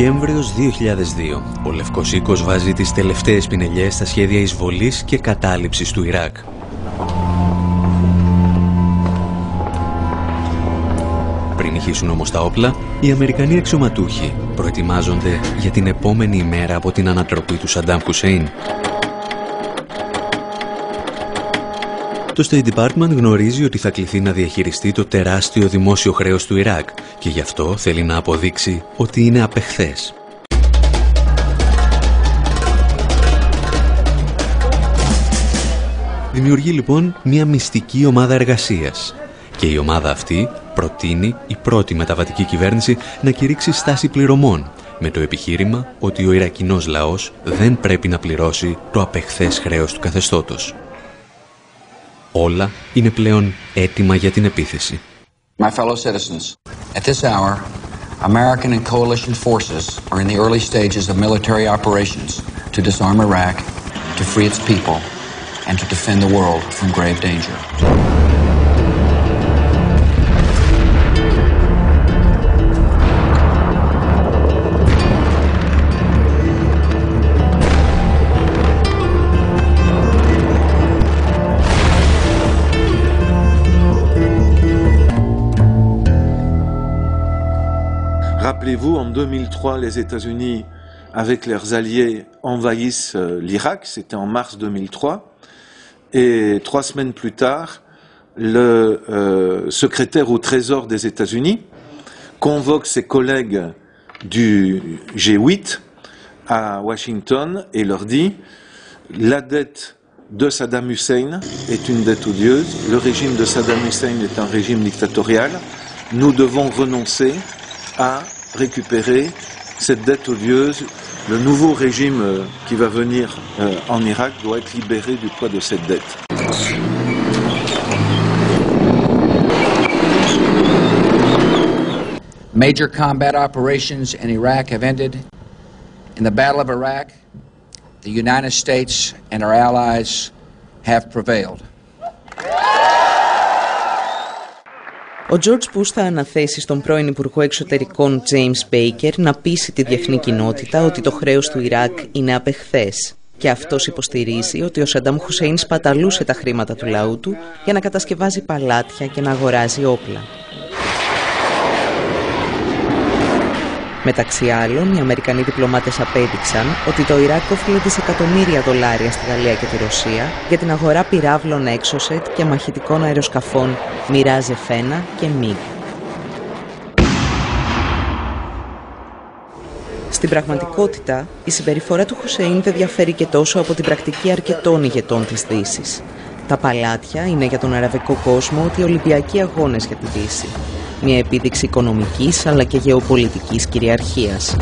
Δεκέμβριος 2002, ο Λευκός Οίκος βάζει τις τελευταίες πινελιές στα σχέδια εισβολής και κατάληψης του Ιράκ. Πριν ηχήσουν όμως τα όπλα, οι Αμερικανοί αξιωματούχοι προετοιμάζονται για την επόμενη ημέρα από την ανατροπή του Σαντάμ Χουσέιν. Το State Department γνωρίζει ότι θα κληθεί να διαχειριστεί το τεράστιο δημόσιο χρέος του Ιράκ και γι' αυτό θέλει να αποδείξει ότι είναι απεχθές. Δημιουργεί λοιπόν μια μυστική ομάδα εργασίας και η ομάδα αυτή προτείνει η πρώτη μεταβατική κυβέρνηση να κηρύξει στάση πληρωμών με το επιχείρημα ότι ο Ιρακινός λαός δεν πρέπει να πληρώσει το απεχθές χρέος του καθεστώτος. Όλα είναι πλέον έτοιμα για την επίθεση. My fellow citizens, at this hour, American and coalition forces are in the early stages of military operations to disarm Iraq, to free its people, and to defend the world from grave danger. Rappelez-vous, en 2003, les États-Unis, avec leurs alliés, envahissent l'Irak. C'était en mars 2003. Et 3 semaines plus tard, le secrétaire au Trésor des États-Unis convoque ses collègues du G8 à Washington et leur dit « La dette de Saddam Hussein est une dette odieuse. Le régime de Saddam Hussein est un régime dictatorial. Nous devons renoncer à récupérer cette dette odieuse. Le nouveau régime qui va venir en Irak doit être libéré du poids de cette dette. » Major combat operations in Iraq have ended. In the Battle of Iraq, the United States and our allies have prevailed. Ο George Bush θα αναθέσει στον πρώην Υπουργό Εξωτερικών James Baker να πείσει τη διεθνή κοινότητα ότι το χρέος του Ιράκ είναι απεχθές. Και αυτός υποστηρίζει ότι ο Σαντάμ Χουσέιν σπαταλούσε τα χρήματα του λαού του για να κατασκευάζει παλάτια και να αγοράζει όπλα. Μεταξύ άλλων, οι Αμερικανοί διπλωμάτες απέδειξαν ότι το Ιράκ όφελε δισεκατομμύρια δολάρια στη Γαλλία και τη Ρωσία για την αγορά πυράβλων Exocet και μαχητικών αεροσκαφών Mirage F1 και MiG. Στην πραγματικότητα, η συμπεριφορά του Χουσέιν δεν διαφέρει και τόσο από την πρακτική αρκετών ηγετών της Δύσης. Τα παλάτια είναι για τον αραβικό κόσμο ότι οι Ολυμπιακοί αγώνες για τη Δύση. Μια επίδειξη οικονομικής αλλά και γεωπολιτικής κυριαρχίας.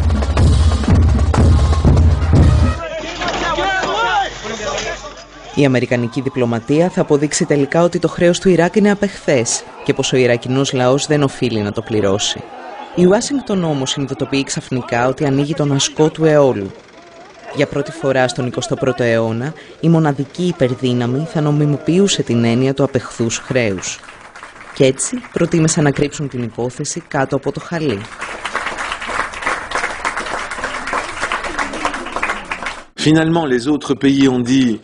Η αμερικανική διπλωματία θα αποδείξει τελικά ότι το χρέος του Ιράκ είναι απεχθές και πως ο Ιρακινός λαός δεν οφείλει να το πληρώσει. Η Ουάσιγκτον όμως συνειδητοποιεί ξαφνικά ότι ανοίγει τον ασκό του αιώλου. Για πρώτη φορά στον 21ο αιώνα, η μοναδική υπερδύναμη θα νομιμοποιούσε την έννοια του απεχθούς χρέους. Και έτσι προτίμησαν να κρύψουν την υπόθεση κάτω από το χαλί. Finalement, les autres pays ont dit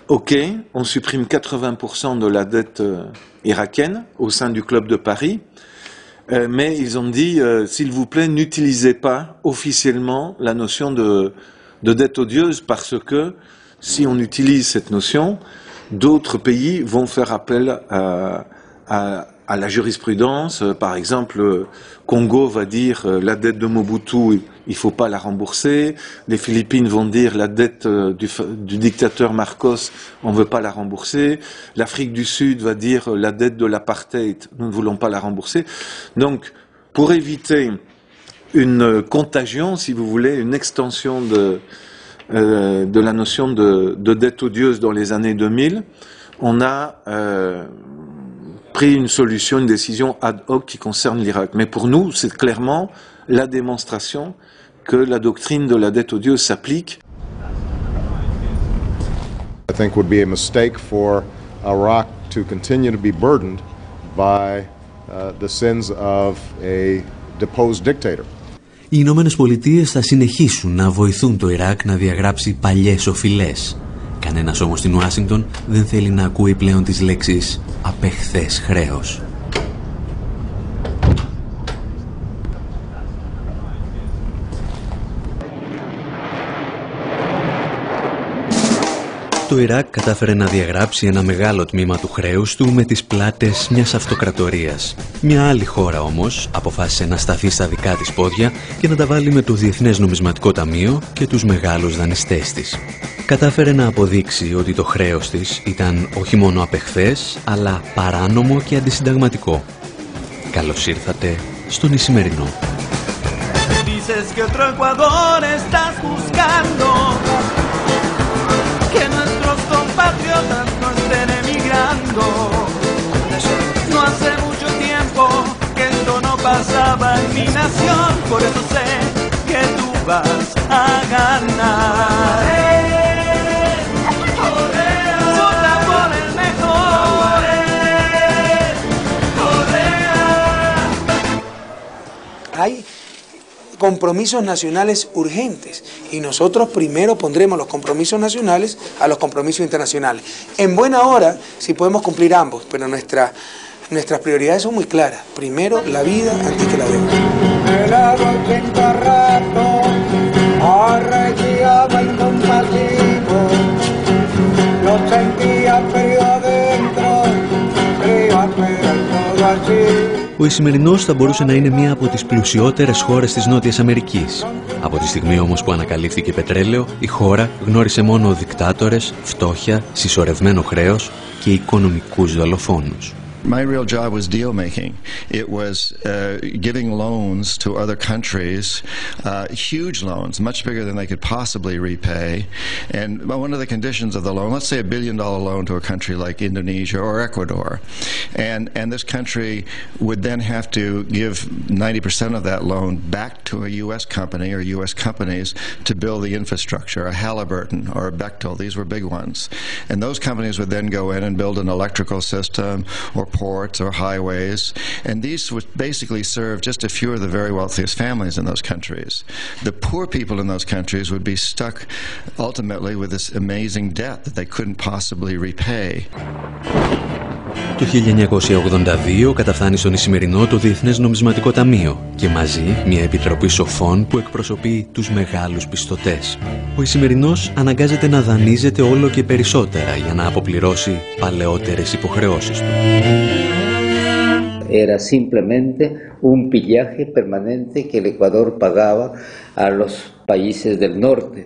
OK, on supprime 80% de la dette irakienne au sein du club de Paris, mais ils ont dit s'il vous plaît, n'utilisez pas officiellement la notion de dette odieuse parce que si on utilise cette notion, d'autres pays vont faire appel à la jurisprudence. Par exemple, Congo va dire la dette de Mobutu, il ne faut pas la rembourser. Les Philippines vont dire la dette du dictateur Marcos, on ne veut pas la rembourser. L'Afrique du Sud va dire la dette de l'apartheid, nous ne voulons pas la rembourser. Donc, pour éviter une contagion, si vous voulez, une extension de la notion de dette odieuse dans les années 2000, on a pris une solution, une décision ad hoc qui concerne l'Irak. Mais pour nous, c'est clairement la démonstration que la doctrine de la dette odieuse s'applique. I think would be a mistake for Iraq to continue to be burdened by the sins of a deposed dictator. Οι Ηνωμένες Πολιτείες θα συνεχίσουν να βοηθούν το Ιράκ να διαγράψει παλιές οφειλές. Κανένας όμως στην Ουάσιγκτον δεν θέλει να ακούει πλέον τις λέξεις «απεχθές χρέος». Το Ιράκ κατάφερε να διαγράψει ένα μεγάλο τμήμα του χρέους του με τις πλάτες μιας αυτοκρατορίας. Μια άλλη χώρα όμως αποφάσισε να σταθεί στα δικά της πόδια και να τα βάλει με το Διεθνές Νομισματικό Ταμείο και τους μεγάλους δανειστές της. Κατάφερε να αποδείξει ότι το χρέος της ήταν όχι μόνο απεχθές, αλλά παράνομο και αντισυνταγματικό. Καλώς ήρθατε στον Ισημερινό. Compatriotas no estén emigrando. No hace mucho tiempo que esto no pasaba en mi nación, por eso sé que tú vas a ganar. Vota por el mejor. Hay compromisos nacionales urgentes y nosotros primero pondremos los compromisos nacionales a los compromisos internacionales. En buena hora, si podemos cumplir ambos, pero nuestras prioridades son muy claras. Primero la vida antes que la deuda. El árbol que en rato arreciaba incompasivo, lo sentía frío adentro, frío afuera y todo así. Ο Ισημερινός θα μπορούσε να είναι μία από τις πλουσιότερες χώρες της Νότιας Αμερικής. Από τη στιγμή όμως που ανακαλύφθηκε πετρέλαιο, η χώρα γνώρισε μόνο δικτάτορες, φτώχεια, συσσωρευμένο χρέος και οικονομικούς δολοφόνους. My real job was deal making. It was giving loans to other countries, huge loans, much bigger than they could possibly repay. And one of the conditions of the loan, let's say $1 billion loan to a country like Indonesia or Ecuador, and this country would then have to give 90% of that loan back to a U.S. company or U.S. companies to build the infrastructure, a Halliburton or a Bechtel. These were big ones. And those companies would then go in and build an electrical system or ports or highways, and these would basically serve just a few of the very wealthiest families in those countries. The poor people in those countries would be stuck ultimately with this amazing debt that they couldn't possibly repay. Το 1982 καταφθάνει στον Ισημερινό το Διεθνές Νομισματικό Ταμείο και μαζί μια επιτροπή σοφών που εκπροσωπεί τους μεγάλους πιστωτές. Ο Ισημερινός αναγκάζεται να δανείζεται όλο και περισσότερα για να αποπληρώσει παλαιότερες υποχρεώσεις του. Era simplemente un pillaje permanente que el Ecuador pagaba a los países del norte.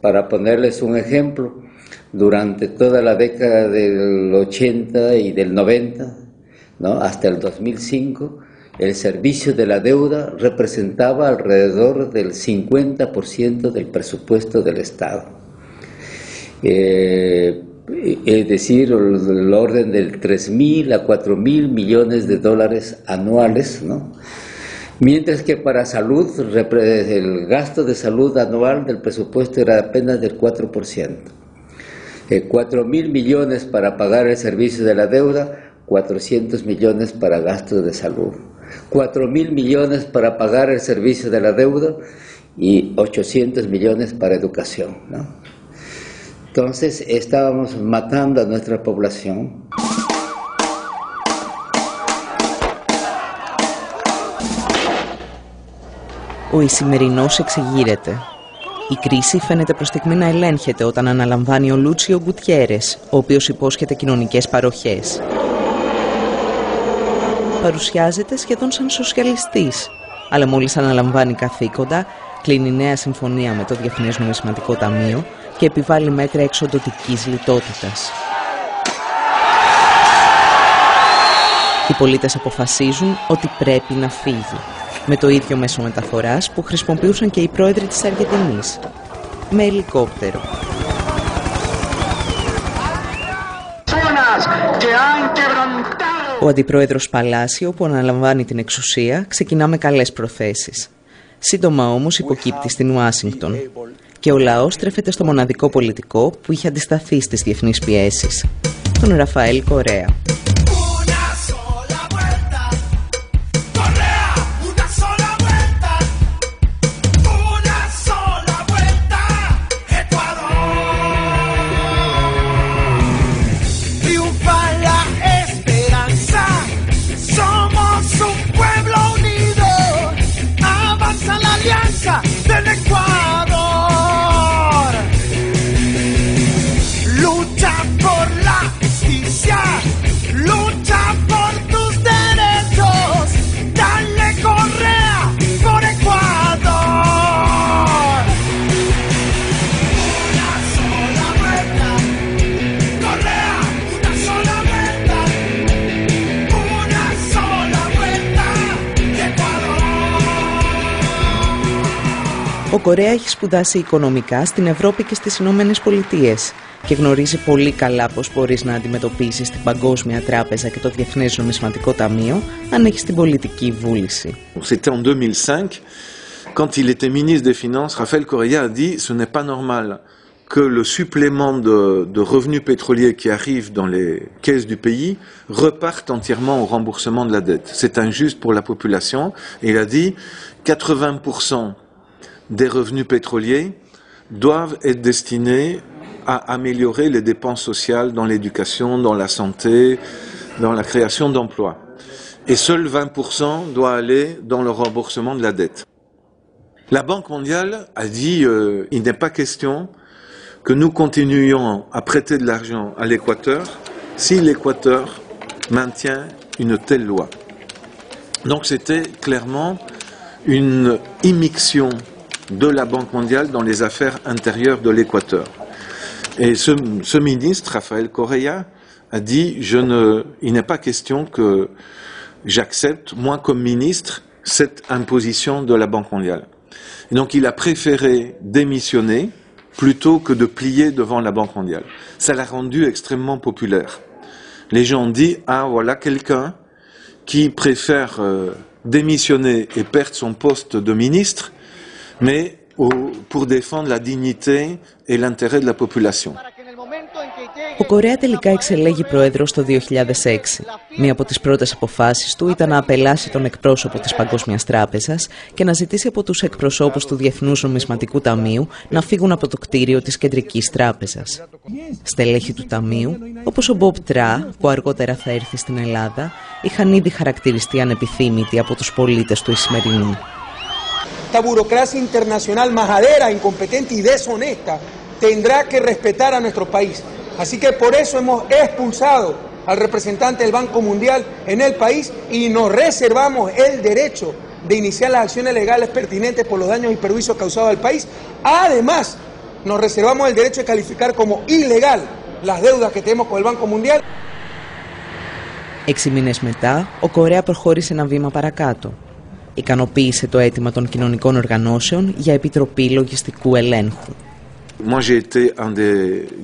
Para ponerles un ejemplo, durante toda la década del 80 y del 90, ¿no?, hasta el 2005, el servicio de la deuda representaba alrededor del 50% del presupuesto del Estado. Es decir, el orden del 3.000 a 4.000 millones de dólares anuales, ¿no? Mientras que para salud, el gasto de salud anual del presupuesto era apenas del 4%. 4.000 millones para pagar el servicio de la deuda, 400 millones para gastos de salud. 4.000 millones para pagar el servicio de la deuda y 800 millones para educación, ¿no? Entonces estábamos matando a nuestra población. Ο Ισημερινός εξεγείρεται. Η κρίση φαίνεται προς στιγμή να ελέγχεται όταν αναλαμβάνει ο Λούτσιο Γκουτιέρες, ο οποίος υπόσχεται κοινωνικές παροχές. Παρουσιάζεται σχεδόν σαν σοσιαλιστής, αλλά μόλις αναλαμβάνει καθήκοντα, κλείνει νέα συμφωνία με το Διεθνές Νομισματικό Ταμείο και επιβάλλει μέτρα εξοντωτικής λιτότητας. Οι πολίτες αποφασίζουν ότι πρέπει να φύγει, με το ίδιο μέσο μεταφοράς που χρησιμοποιούσαν και οι πρόεδροι της Αργεντινής, με ελικόπτερο. Ο αντιπρόεδρος Παλάσιο, που αναλαμβάνει την εξουσία, ξεκινά με καλές προθέσεις. Σύντομα όμως υποκύπτει στην Ουάσιγκτον και ο λαός στρέφεται στο μοναδικό πολιτικό που είχε αντισταθεί στις διεθνείς πιέσεις, τον Ραφαέλ Κορέα. Ο Κορέα έχει σπουδάσει οικονομικά στην Ευρώπη και στις Ηνωμένες Πολιτείες και γνωρίζει πολύ καλά πώς μπορείς να αντιμετωπίσεις την Παγκόσμια Τράπεζα και το Διεθνές Νομισματικό Ταμείο αν έχεις την πολιτική βούληση. C'était en 2005, quand il était ministre des Finances, Rafael Correa a dit ce n'est pas normal que le supplément de revenus pétroliers qui arrive dans les caisses du pays reparte entièrement au remboursement de la dette. C'est injuste pour la population. Et il a dit 80% des revenus pétroliers doivent être destinés à améliorer les dépenses sociales dans l'éducation, dans la santé, dans la création d'emplois. Et seul 20% doit aller dans le remboursement de la dette. La Banque mondiale a dit il n'est pas question que nous continuions à prêter de l'argent à l'Équateur si l'Équateur maintient une telle loi. Donc c'était clairement une immixtion de la Banque mondiale dans les affaires intérieures de l'Équateur. Et ce ministre, Rafael Correa, a dit il n'est pas question que j'accepte, moi comme ministre, cette imposition de la Banque mondiale. Et donc il a préféré démissionner plutôt que de plier devant la Banque mondiale. Ça l'a rendu extrêmement populaire. Les gens ont dit « Ah, voilà quelqu'un qui préfère démissionner et perdre son poste de ministre, mais pour défendre la dignité et l'intérêt de la population. » Ο Κορέα τελικά εξελέγει πρόεδρος το 2006. Μία από τις πρώτες αποφάσεις του ήταν να απελάσει τον εκπρόσωπο της Παγκόσμιας Τράπεζας και να ζητήσει από τους εκπροσώπους του Διεθνούς Νομισματικού Ταμείου να φύγουν από το κτίριο της Κεντρικής Τράπεζας. Στελέχη του Ταμείου, όπως ο Μπομπ Τρά, που αργότερα θα έρθει στην Ελλάδα, είχαν ήδη χαρακτηριστεί ανεπιθύμητοι από τους πολίτες του Ισημερινού. Esta burocracia internacional majadera, incompetente y deshonesta tendrá que respetar a nuestro país. Así que por eso hemos expulsado al representante del Banco Mundial en el país y nos reservamos el derecho de iniciar las acciones legales pertinentes por los daños y perjuicios causados al país. Además, nos reservamos el derecho de calificar como ilegal las deudas que tenemos con el Banco Mundial. 6 μήνες μετά, ο Κορέα προχώρησε ένα βήμα παρακάτω. Ικανοποίησε το αίτημα των κοινωνικών οργανώσεων για επιτροπή λογιστικού ελέγχου. Moi, j'ai été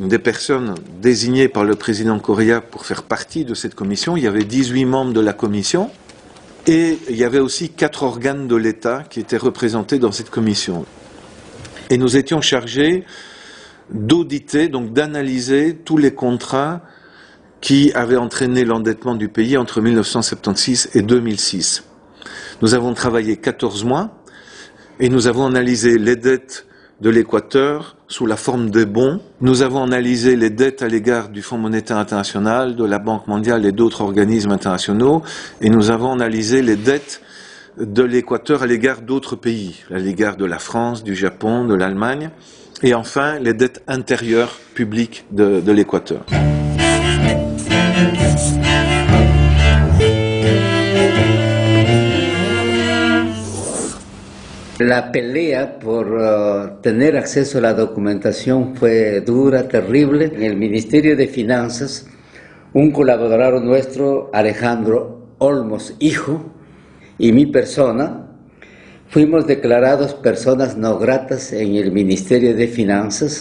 une des personnes désignées par le président Correa pour faire partie de cette commission. Il y avait 18 membres de la commission et il y avait aussi 4 organes de l'État qui étaient représentés dans cette commission. Et nous étions chargés d'auditer, donc d'analyser tous les contrats qui avaient entraîné l'endettement du pays entre 1976 et 2006. Nous avons travaillé 14 mois et nous avons analysé les dettes de l'Équateur sous la forme de bons. Nous avons analysé les dettes à l'égard du Fonds monétaire international, de la Banque mondiale et d'autres organismes internationaux, et nous avons analysé les dettes de l'Équateur à l'égard d'autres pays, à l'égard de la France, du Japon, de l'Allemagne, et enfin les dettes intérieures publiques de l'Équateur. La pelea por tener acceso a la documentación fue dura, terrible. En el Ministerio de Finanzas, un colaborador nuestro, Alejandro Olmos, hijo, y mi persona, fuimos declarados personas no gratas en el Ministerio de Finanzas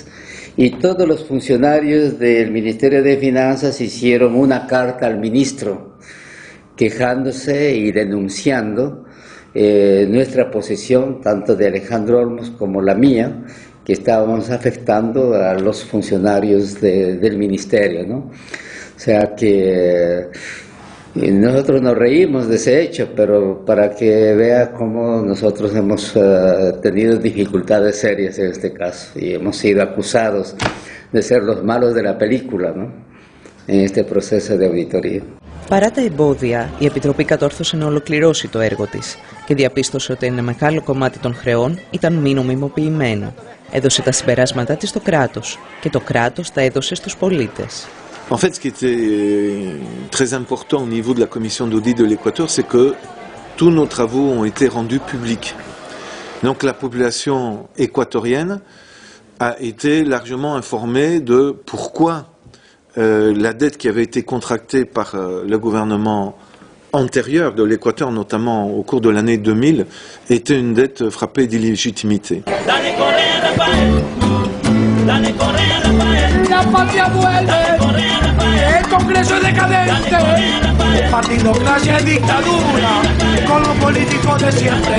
y todos los funcionarios del Ministerio de Finanzas hicieron una carta al ministro quejándose y denunciando nuestra posición, tanto de Alejandro Olmos como la mía, que estábamos afectando a los funcionarios del ministerio, ¿no? O sea que nosotros nos reímos de ese hecho, pero para que vea cómo nosotros hemos tenido dificultades serias en este caso y hemos sido acusados de ser los malos de la película, ¿no? En este proceso de auditoría. Παρά τα εμπόδια, η Επιτροπή κατόρθωσε να ολοκληρώσει το έργο της και διαπίστωσε ότι ένα μεγάλο κομμάτι των χρεών ήταν μη νομιμοποιημένο. Έδωσε τα συμπεράσματά της στο κράτος και το κράτος τα έδωσε στους πολίτες. En fait, ce qui était très important au niveau de la commission d'audit de l'Équateur, c'est que tous nos travaux ont été rendus publics. Donc la population équatorienne a été largement informée de pourquoi la dette qui avait été contractée par le gouvernement antérieure de l'Équateur, notamment au cours de l'année 2000, était une dette frappée d'illégitimité. La patria vuelve, el Congreso es decadente, partidocracia y dictadura, con los políticos de siempre.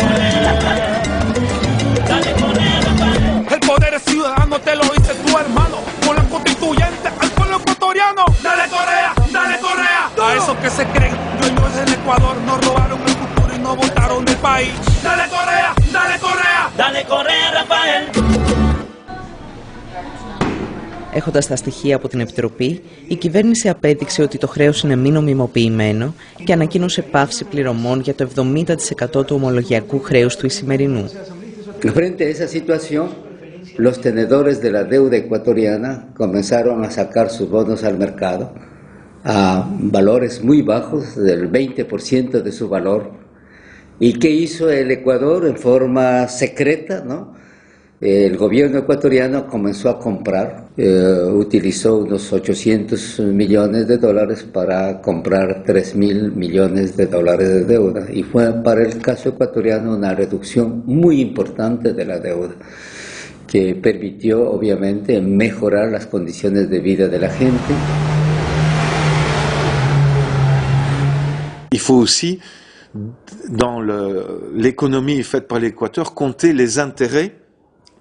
El poder es ciudadano, te lo dice tu hermano, con la constituyente al pueblo ecuatoriano. Dale Correa, dale Correa. A esos que se creen dueños del Ecuador, nos robaron el futuro y nos botaron del país. Dale Correa, dale Correa. Dale Correa, Rafael. Έχοντας τα στοιχεία από την Επιτροπή, η κυβέρνηση απέδειξε ότι το χρέος είναι μη νομιμοποιημένο και ανακοίνωσε πάυση πληρωμών για το 70% του ομολογιακού χρέους του Ισημερινού. Frente a esa situación, los tenedores de la deuda ecuatoriana comenzaron a sacar sus bonos al mercado a valores muy bajos, del 20% de su valor. ¿Y qué hizo el Ecuador en forma secreta, no? El gobierno ecuatoriano comenzó a comprar, utilizó unos 800 millones de dólares para comprar 3.000 millones de dólares de deuda. Y fue para el caso ecuatoriano una reducción muy importante de la deuda, que permitió obviamente mejorar las condiciones de vida de la gente. Il faut aussi, dans l'économie faite par l'Équateur, compter les intérêts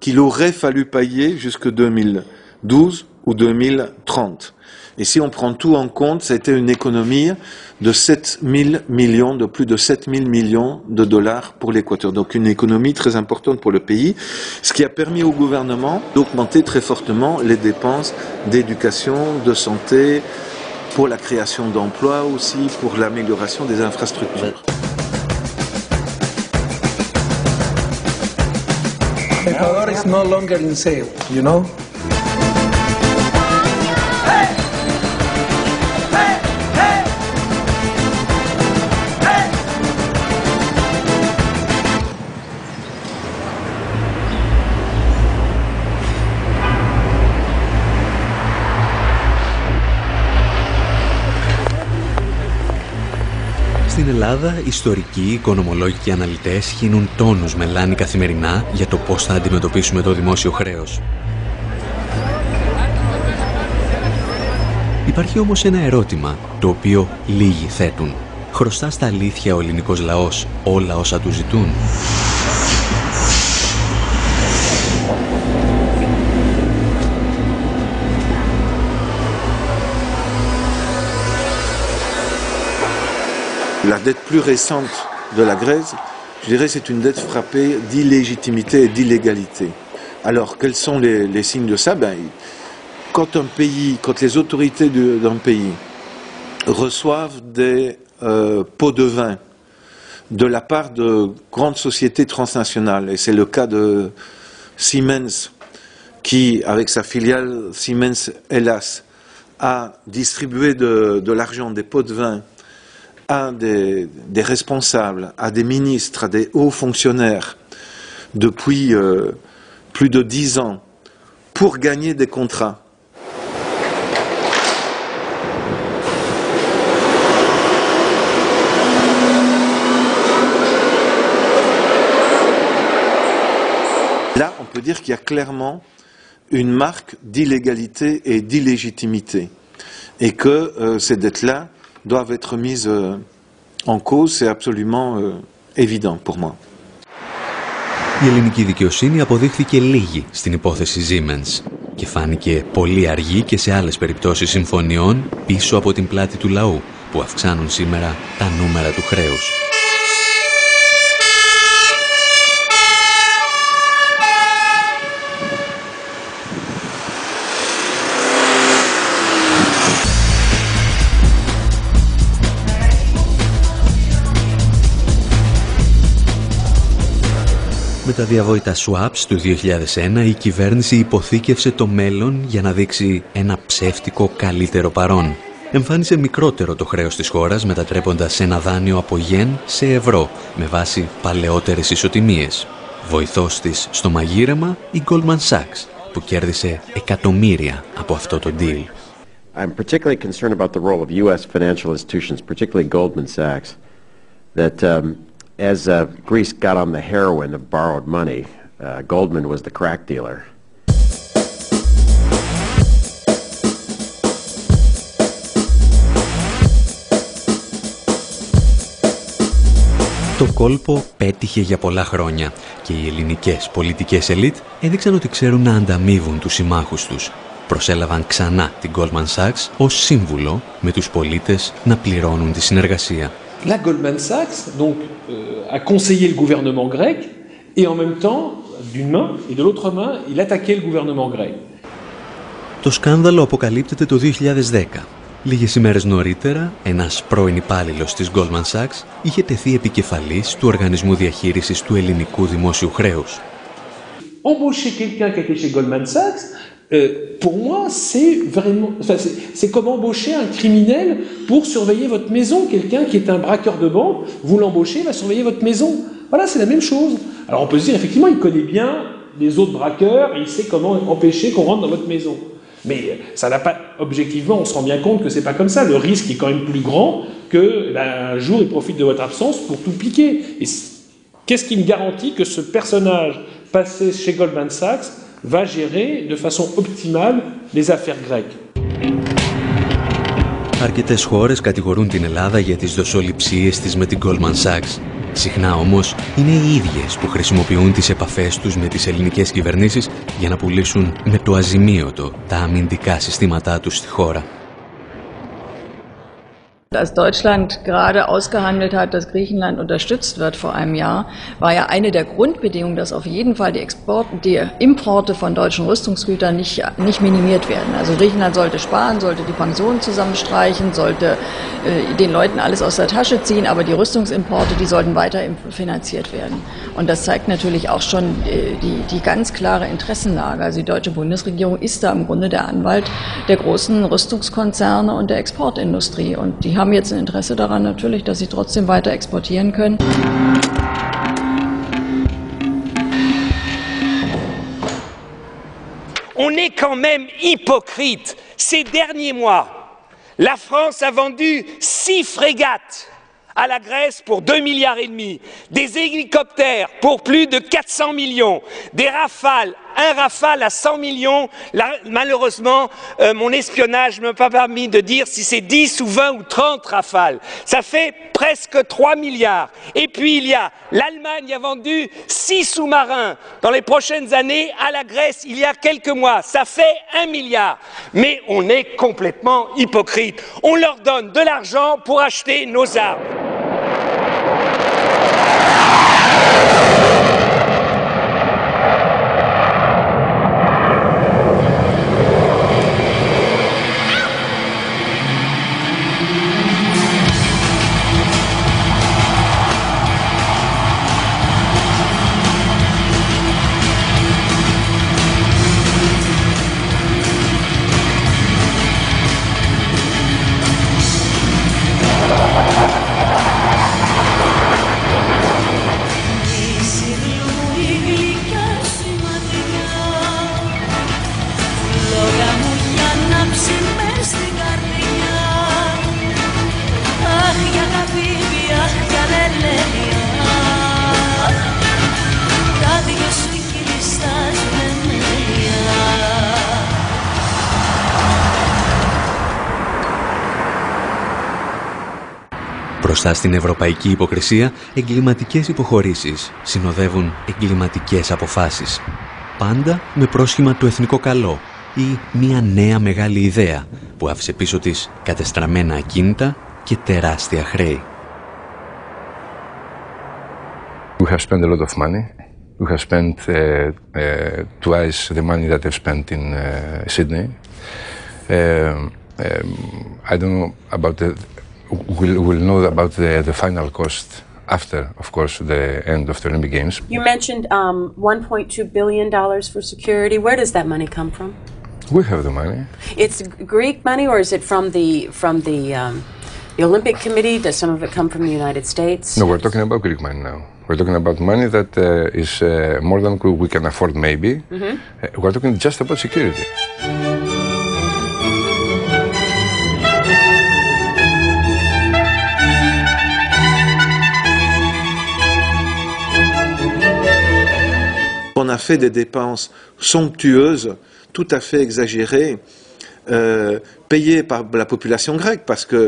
qu'il aurait fallu payer jusque 2012 ou 2030. Et si on prend tout en compte, ça a été une économie de 7.000 millions, de plus de 7.000 millions de dollars pour l'Équateur. Donc une économie très importante pour le pays, ce qui a permis au gouvernement d'augmenter très fortement les dépenses d'éducation, de santé, pour la création d'emplois aussi, pour l'amélioration des infrastructures. Ecuador is no longer in sale, you know? Στην Ελλάδα, ιστορικοί, οικονομολόγοι και αναλυτές χύνουν τόνους μελάνι καθημερινά για το πώς θα αντιμετωπίσουμε το δημόσιο χρέος. Υπάρχει όμως ένα ερώτημα, το οποίο λίγοι θέτουν. Χρωστά στα αλήθεια ο ελληνικός λαός όλα όσα του ζητούν? La dette plus récente de la Grèce, je dirais, c'est une dette frappée d'illégitimité et d'illégalité. Alors, quels sont les signes de ça? Quand les autorités d'un pays reçoivent des pots de vin de la part de grandes sociétés transnationales, et c'est le cas de Siemens, qui, avec sa filiale Siemens Hellas, a distribué de l'argent, des pots de vin, à des responsables, à des ministres, à des hauts fonctionnaires depuis plus de 10 ans pour gagner des contrats. Là, on peut dire qu'il y a clairement une marque d'illégalité et d'illégitimité et que ces dettes-là doivent être mises en cause, c'est absolument évident pour moi. Η ελληνική δικαιοσύνη αποδείχθηκε λίγη στην υπόθεση Siemens και φάνηκε πολύ αργή και σε άλλες περιπτώσεις συμφωνιών πίσω από την πλάτη του λαού που αυξάνουν σήμερα τα νούμερα του χρέους. Με τα διαβόητα swaps του 2001 η κυβέρνηση υποθήκευσε το μέλλον για να δείξει ένα ψεύτικο καλύτερο παρόν. Εμφάνισε μικρότερο το χρέος της χώρας μετατρέποντας ένα δάνειο από γεν σε ευρώ με βάση παλαιότερες ισοτιμίες. Βοηθός της στο μαγείρεμα η Goldman Sachs που κέρδισε εκατομμύρια από αυτό το deal. I'm particularly concerned about the role of U.S. financial institutions, particularly Goldman Sachs, that as Greece got on the heroin of borrowed money, Goldman was the crack dealer. Το κόλπο πέτυχε για πολλά χρόνια και οι ελληνικές πολιτικές ελίτ έδειξαν ότι ξέρουν να ανταμείβουν τους συμμάχους τους. Προσέλαβαν ξανά την Goldman Sachs ως σύμβουλο με τους πολίτες να πληρώνουν τη συνεργασία. La Goldman Sachs donc a conseillé le gouvernement grec et en même temps d'une main et de l'autre main il attaquait le gouvernement grec. Το σκάνδαλο αποκαλύπτεται το 2010. Λίγες ημέρες νωρίτερα, ένας πρώην υπάλληλος της Goldman Sachs είχε τεθεί επικεφαλής του Οργανισμού Διαχείρισης του Ελληνικού Δημόσιου Χρέους. Embaucher quelqu'un qui était chez Goldman Sachs, pour moi, c'est vraiment, c'est comme embaucher un criminel pour surveiller votre maison. Quelqu'un qui est un braqueur de banque, vous l'embauchez, il va surveiller votre maison. Voilà, c'est la même chose. Alors on peut se dire, effectivement, il connaît bien les autres braqueurs et il sait comment empêcher qu'on rentre dans votre maison. Mais ça n'a pas, objectivement, on se rend bien compte que c'est pas comme ça. Le risque est quand même plus grand que un jour il profite de votre absence pour tout piquer. Et qu'est-ce qui me garantit que ce personnage passé chez Goldman Sachs va gérer de façon optimale les affaires grecques? Αρκετές χώρες κατηγορούν την Ελλάδα για τις δοσοληψίες της με την Goldman Sachs. Συχνά όμως είναι οι ίδιες που χρησιμοποιούν τις επαφές τους με τις ελληνικές κυβερνήσεις για να πουλήσουν με το αζημίωτο τα αμυντικά συστήματά τους στη χώρα. Als Deutschland gerade ausgehandelt hat, dass Griechenland unterstützt wird vor einem Jahr, war ja eine der Grundbedingungen, dass auf jeden Fall die Importe von deutschen Rüstungsgütern nicht minimiert werden. Also Griechenland sollte sparen, sollte die Pensionen zusammenstreichen, sollte den Leuten alles aus der Tasche ziehen, aber die Rüstungsimporte, die sollten weiter finanziert werden. Und das zeigt natürlich auch schon die ganz klare Interessenlage. Also die deutsche Bundesregierung ist da im Grunde der Anwalt der großen Rüstungskonzerne und der Exportindustrie. Und die haben jetzt ein Interesse daran natürlich, dass sie trotzdem weiter exportieren können. On est quand même hypocrite. Ces derniers mois, la France a vendu 6 frégates à la Grèce pour 2,5 milliards, des hélicoptères pour plus de 400 millions, des Rafales, un Rafale à 100 millions. Là, malheureusement, mon espionnage ne m'a pas permis de dire si c'est 10 ou 20 ou 30 Rafales. Ça fait presque 3 milliards. Et puis il y a l'Allemagne a vendu 6 sous-marins dans les prochaines années à la Grèce il y a quelques mois. Ça fait 1 milliard. Mais on est complètement hypocrite. On leur donne de l'argent pour acheter nos armes. Μπροστά στην ευρωπαϊκή υποκρισία, εγκληματικές υποχωρήσεις συνοδεύουν εγκληματικές αποφάσεις. Πάντα με πρόσχημα το εθνικό καλό ή μια νέα μεγάλη ιδέα που άφησε πίσω της κατεστραμμένα ακίνητα και τεράστια χρέη. We have spent a lot of money. We have spent twice the money that I've spent in Sydney. I don't know about the... We'll know about the final cost after, of course, the end of the Olympic Games. You mentioned $1.2 billion for security. Where does that money come from? We have the money. It's Greek money, or is it from the Olympic Committee? Does some of it come from the United States? No, we're talking about Greek money now. We're talking about money that is more than we can afford, maybe. Mm-hmm. We're talking just about security. a fait des dépenses somptueuses, tout à fait exagérées, payées par la population grecque, parce que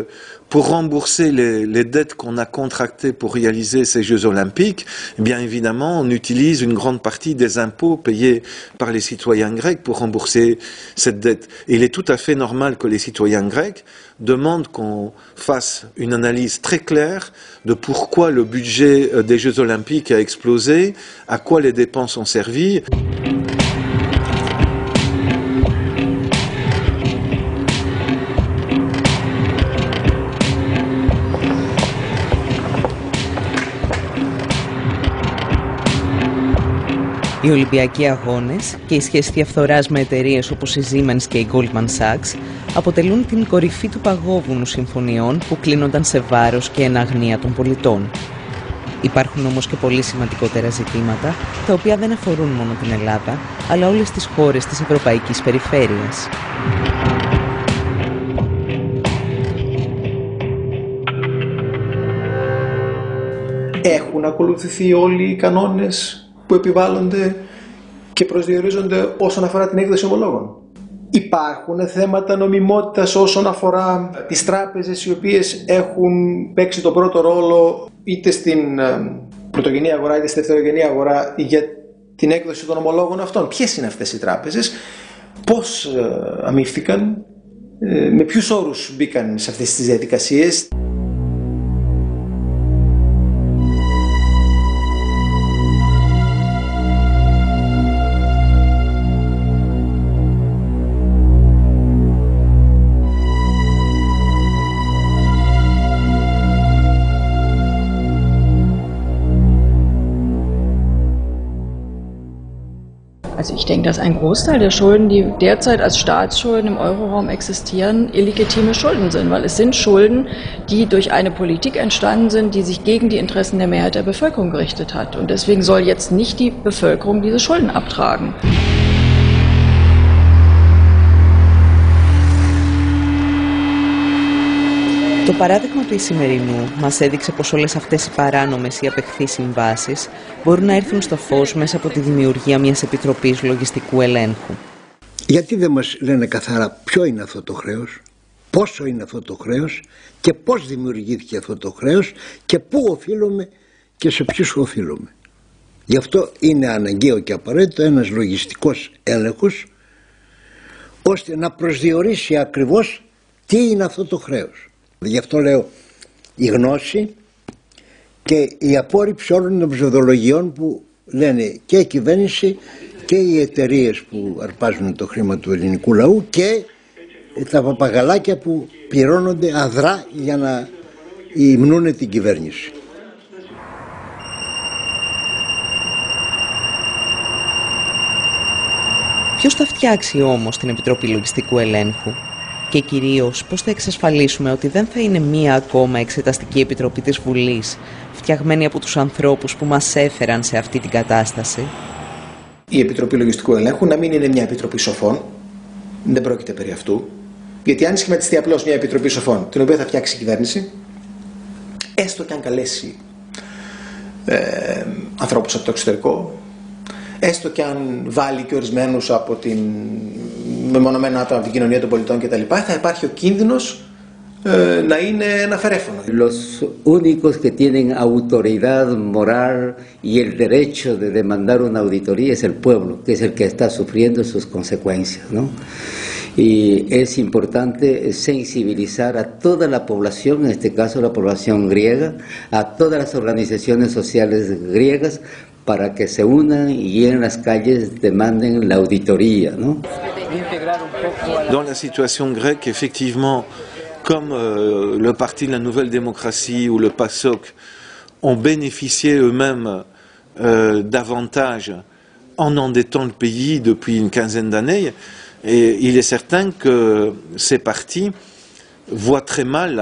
pour rembourser les dettes qu'on a contractées pour réaliser ces Jeux Olympiques, eh bien évidemment, on utilise une grande partie des impôts payés par les citoyens grecs pour rembourser cette dette. Et il est tout à fait normal que les citoyens grecs demandent qu'on fasse une analyse très claire de pourquoi le budget des Jeux Olympiques a explosé, à quoi les dépenses ont servi. Οι Ολυμπιακοί Αγώνες και η σχέση διαφθοράς με εταιρείες όπως η Siemens και η Goldman Sachs αποτελούν την κορυφή του παγόβουνου συμφωνιών που κλείνονταν σε βάρος και εν αγνία των πολιτών. Υπάρχουν όμως και πολύ σημαντικότερα ζητήματα, τα οποία δεν αφορούν μόνο την Ελλάδα, αλλά όλες τις χώρες της Ευρωπαϊκής Περιφέρειας. Έχουν ακολουθηθεί όλοι οι κανόνες που επιβάλλονται και προσδιορίζονται όσον αφορά την έκδοση ομολόγων? Υπάρχουν θέματα νομιμότητας όσον αφορά τις τράπεζες οι οποίες έχουν παίξει τον πρώτο ρόλο είτε στην πρωτογενή αγορά είτε στη δευτερογενή αγορά για την έκδοση των ομολόγων αυτών? Ποιες είναι αυτές οι τράπεζες, πώς αμείφθηκαν, με ποιους όρους μπήκαν σε αυτές τις διαδικασίες? Also ich denke, dass ein Großteil der Schulden, die derzeit als Staatsschulden im Euroraum existieren, illegitime Schulden sind, weil es sind Schulden, die durch eine Politik entstanden sind, die sich gegen die Interessen der Mehrheit der Bevölkerung gerichtet hat. Und deswegen soll jetzt nicht die Bevölkerung diese Schulden abtragen. Το παράδειγμα του Ισημερινού μας έδειξε πως όλες αυτές οι παράνομες ή απεχθείς συμβάσεις μπορούν να έρθουν στο φως μέσα από τη δημιουργία μιας επιτροπής λογιστικού ελέγχου. Γιατί δεν μας λένε καθαρά ποιο είναι αυτό το χρέος, πόσο είναι αυτό το χρέος και πώς δημιουργήθηκε αυτό το χρέος και πού οφείλουμε και σε ποιους οφείλουμε? Γι' αυτό είναι αναγκαίο και απαραίτητο ένας λογιστικός έλεγχος ώστε να προσδιορίσει ακριβώς τι είναι αυτό το χρέος. Γι' αυτό λέω η γνώση και η απόρριψη όλων των ψευδολογιών που λένε και η κυβέρνηση και οι εταιρείες που αρπάζουν το χρήμα του ελληνικού λαού και τα παπαγαλάκια που πληρώνονται αδρά για να υμνούνε την κυβέρνηση. Ποιος θα φτιάξει όμως την Επιτροπή Λογιστικού Ελέγχου? Και κυρίως πώς θα εξασφαλίσουμε ότι δεν θα είναι μία ακόμα εξεταστική επιτροπή της Βουλής, φτιαγμένη από τους ανθρώπους που μας έφεραν σε αυτή την κατάσταση? Η Επιτροπή Λογιστικού Ελέγχου να μην είναι μια επιτροπή σοφών, δεν πρόκειται περί αυτού, γιατί αν σχηματιστεί απλώς μια επιτροπή σοφών, την οποία θα φτιάξει η κυβέρνηση, έστω και αν καλέσει ανθρώπους από το εξωτερικό, έστω και αν βάλει και ορισμένους από την μεμονωμένα άτομα από την κοινωνία των πολιτών κτλ., θα υπάρχει ο κίνδυνος να είναι ένα φερέφωνο. Los únicos que tienen autoridad moral y el derecho de demandar una auditoría es el pueblo, que es el que está sufriendo sus consecuencias, ¿no? Y es importante sensibilizar a toda la población, en este caso la población griega, a todas las organizaciones sociales griegas, para que se unan y en las calles demanden la auditoría, ¿no? Dans la situation grecque, effectivement, comme le Parti de la Nouvelle Démocratie ou le PASOK ont bénéficié eux-mêmes davantage en endettant le pays depuis une quinzaine d'années, et il est certain que ces partis voient très mal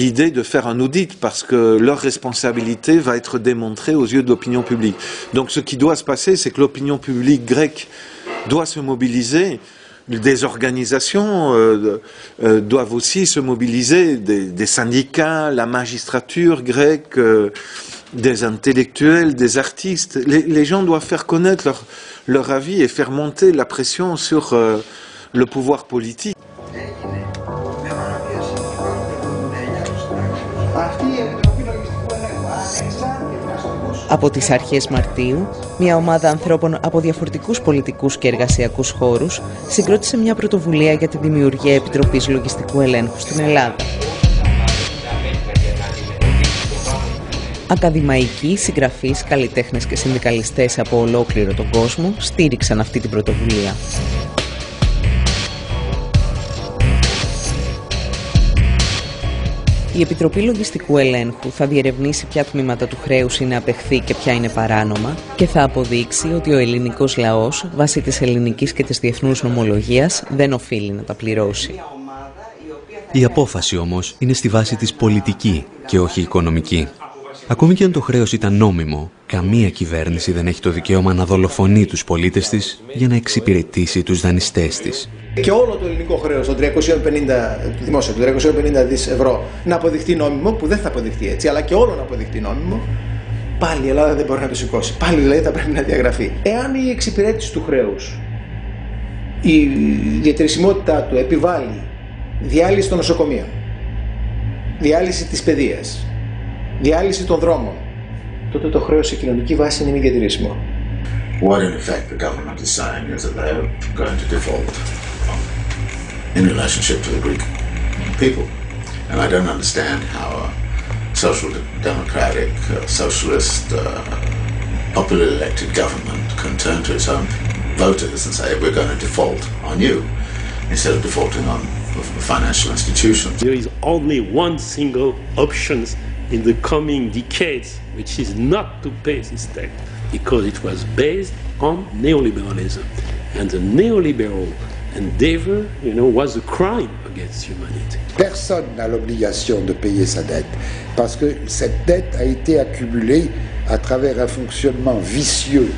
l'idée de faire un audit parce que leur responsabilité va être démontrée aux yeux de l'opinion publique. Donc ce qui doit se passer, c'est que l'opinion publique grecque doit se mobiliser, des organisations doivent aussi se mobiliser, des syndicats, la magistrature grecque, des intellectuels, des artistes. Les gens doivent faire connaître leur avis et faire monter la pression sur le pouvoir politique. Από τις αρχές Μαρτίου, μια ομάδα ανθρώπων από διαφορετικούς πολιτικούς και εργασιακούς χώρους συγκρότησε μια πρωτοβουλία για τη δημιουργία Επιτροπής Λογιστικού Ελέγχου στην Ελλάδα. Ακαδημαϊκοί, συγγραφείς, καλλιτέχνες και συνδικαλιστές από ολόκληρο τον κόσμο στήριξαν αυτή την πρωτοβουλία. Η Επιτροπή Λογιστικού Ελέγχου θα διερευνήσει ποια τμήματα του χρέους είναι απεχθή και ποια είναι παράνομα και θα αποδείξει ότι ο ελληνικός λαός, βάσει της ελληνικής και της διεθνούς νομολογίας, δεν οφείλει να τα πληρώσει. Η απόφαση όμως είναι στη βάση της πολιτική και όχι οικονομική. Ακόμη και αν το χρέος ήταν νόμιμο, καμία κυβέρνηση δεν έχει το δικαίωμα να δολοφονεί τους πολίτες της για να εξυπηρετήσει τους δανειστές της. Και όλο το ελληνικό χρέος, το 350 δις ευρώ, να αποδειχτεί νόμιμο, που δεν θα αποδειχτεί έτσι, αλλά και όλο να αποδειχτεί νόμιμο, πάλι η Ελλάδα δεν μπορεί να το σηκώσει. Πάλι δηλαδή θα πρέπει να διαγραφεί. Εάν η εξυπηρέτηση του χρέους, η διατηρησιμότητά του επιβάλλει διάλυση των νοσοκομείων, διάλυση της παιδείας, διάλυση των δρόμων, τότε το χρέος σε κοινωνική βάση είναι μη διατηρήσιμο. What in effect the government is saying is that they are going to default in relationship to the Greek people. And I don't understand how a social democratic, socialist, popularly elected government can turn to its own voters and say we're going to default on you instead of defaulting on financial institutions. There is only one single option in the coming decades, which is not to pay this debt, because it was based on neoliberalism. And the neoliberal endeavor, was a crime against humanity. Personne n'a l'obligation de payer sa dette, parce que cette dette a été accumulée à travers un fonctionnement vicieux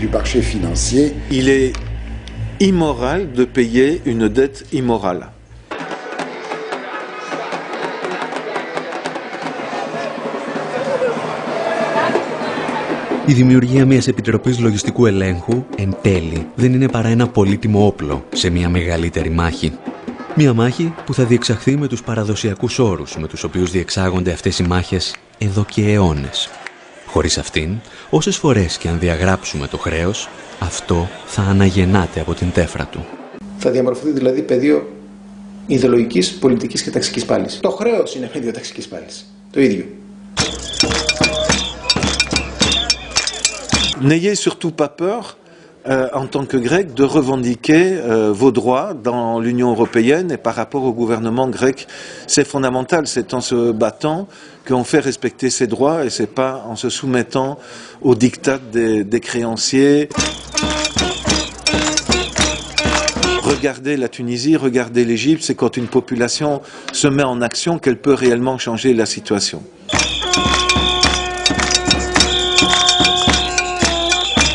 du marché financier. Il est immoral de payer une dette immorale. Η δημιουργία μιας Επιτροπής Λογιστικού Ελέγχου, εν τέλει, δεν είναι παρά ένα πολύτιμο όπλο σε μια μεγαλύτερη μάχη. Μια μάχη που θα διεξαχθεί με τους παραδοσιακούς όρους με τους οποίους διεξάγονται αυτές οι μάχες εδώ και αιώνες. Χωρίς αυτήν, όσες φορές και αν διαγράψουμε το χρέος, αυτό θα αναγεννάται από την τέφρα του. Θα διαμορφωθεί δηλαδή πεδίο ιδεολογικής, πολιτικής και ταξικής πάλης. Το χρέος είναι πεδίο ταξικής πάλης. Το ίδιο. N'ayez surtout pas peur, en tant que Grec, de revendiquer vos droits dans l'Union européenne et par rapport au gouvernement grec. C'est fondamental, c'est en se battant qu'on fait respecter ses droits et c'est pas en se soumettant aux diktats des créanciers. Regardez la Tunisie, regardez l'Égypte, c'est quand une population se met en action qu'elle peut réellement changer la situation.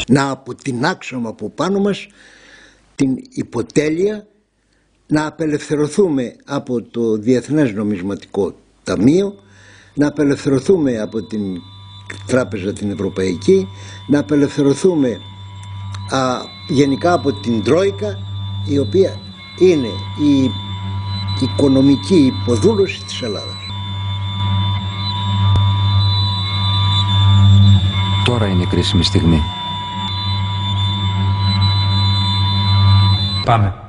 Να αποτινάξουμε από πάνω μας την υποτέλεια, να απελευθερωθούμε από το Διεθνές Νομισματικό Ταμείο, να απελευθερωθούμε από την Τράπεζα την Ευρωπαϊκή, να απελευθερωθούμε γενικά από την Τρόικα, η οποία είναι η οικονομική υποδούλωση της Ελλάδας. Τώρα είναι κρίσιμη στιγμή. Πάμε.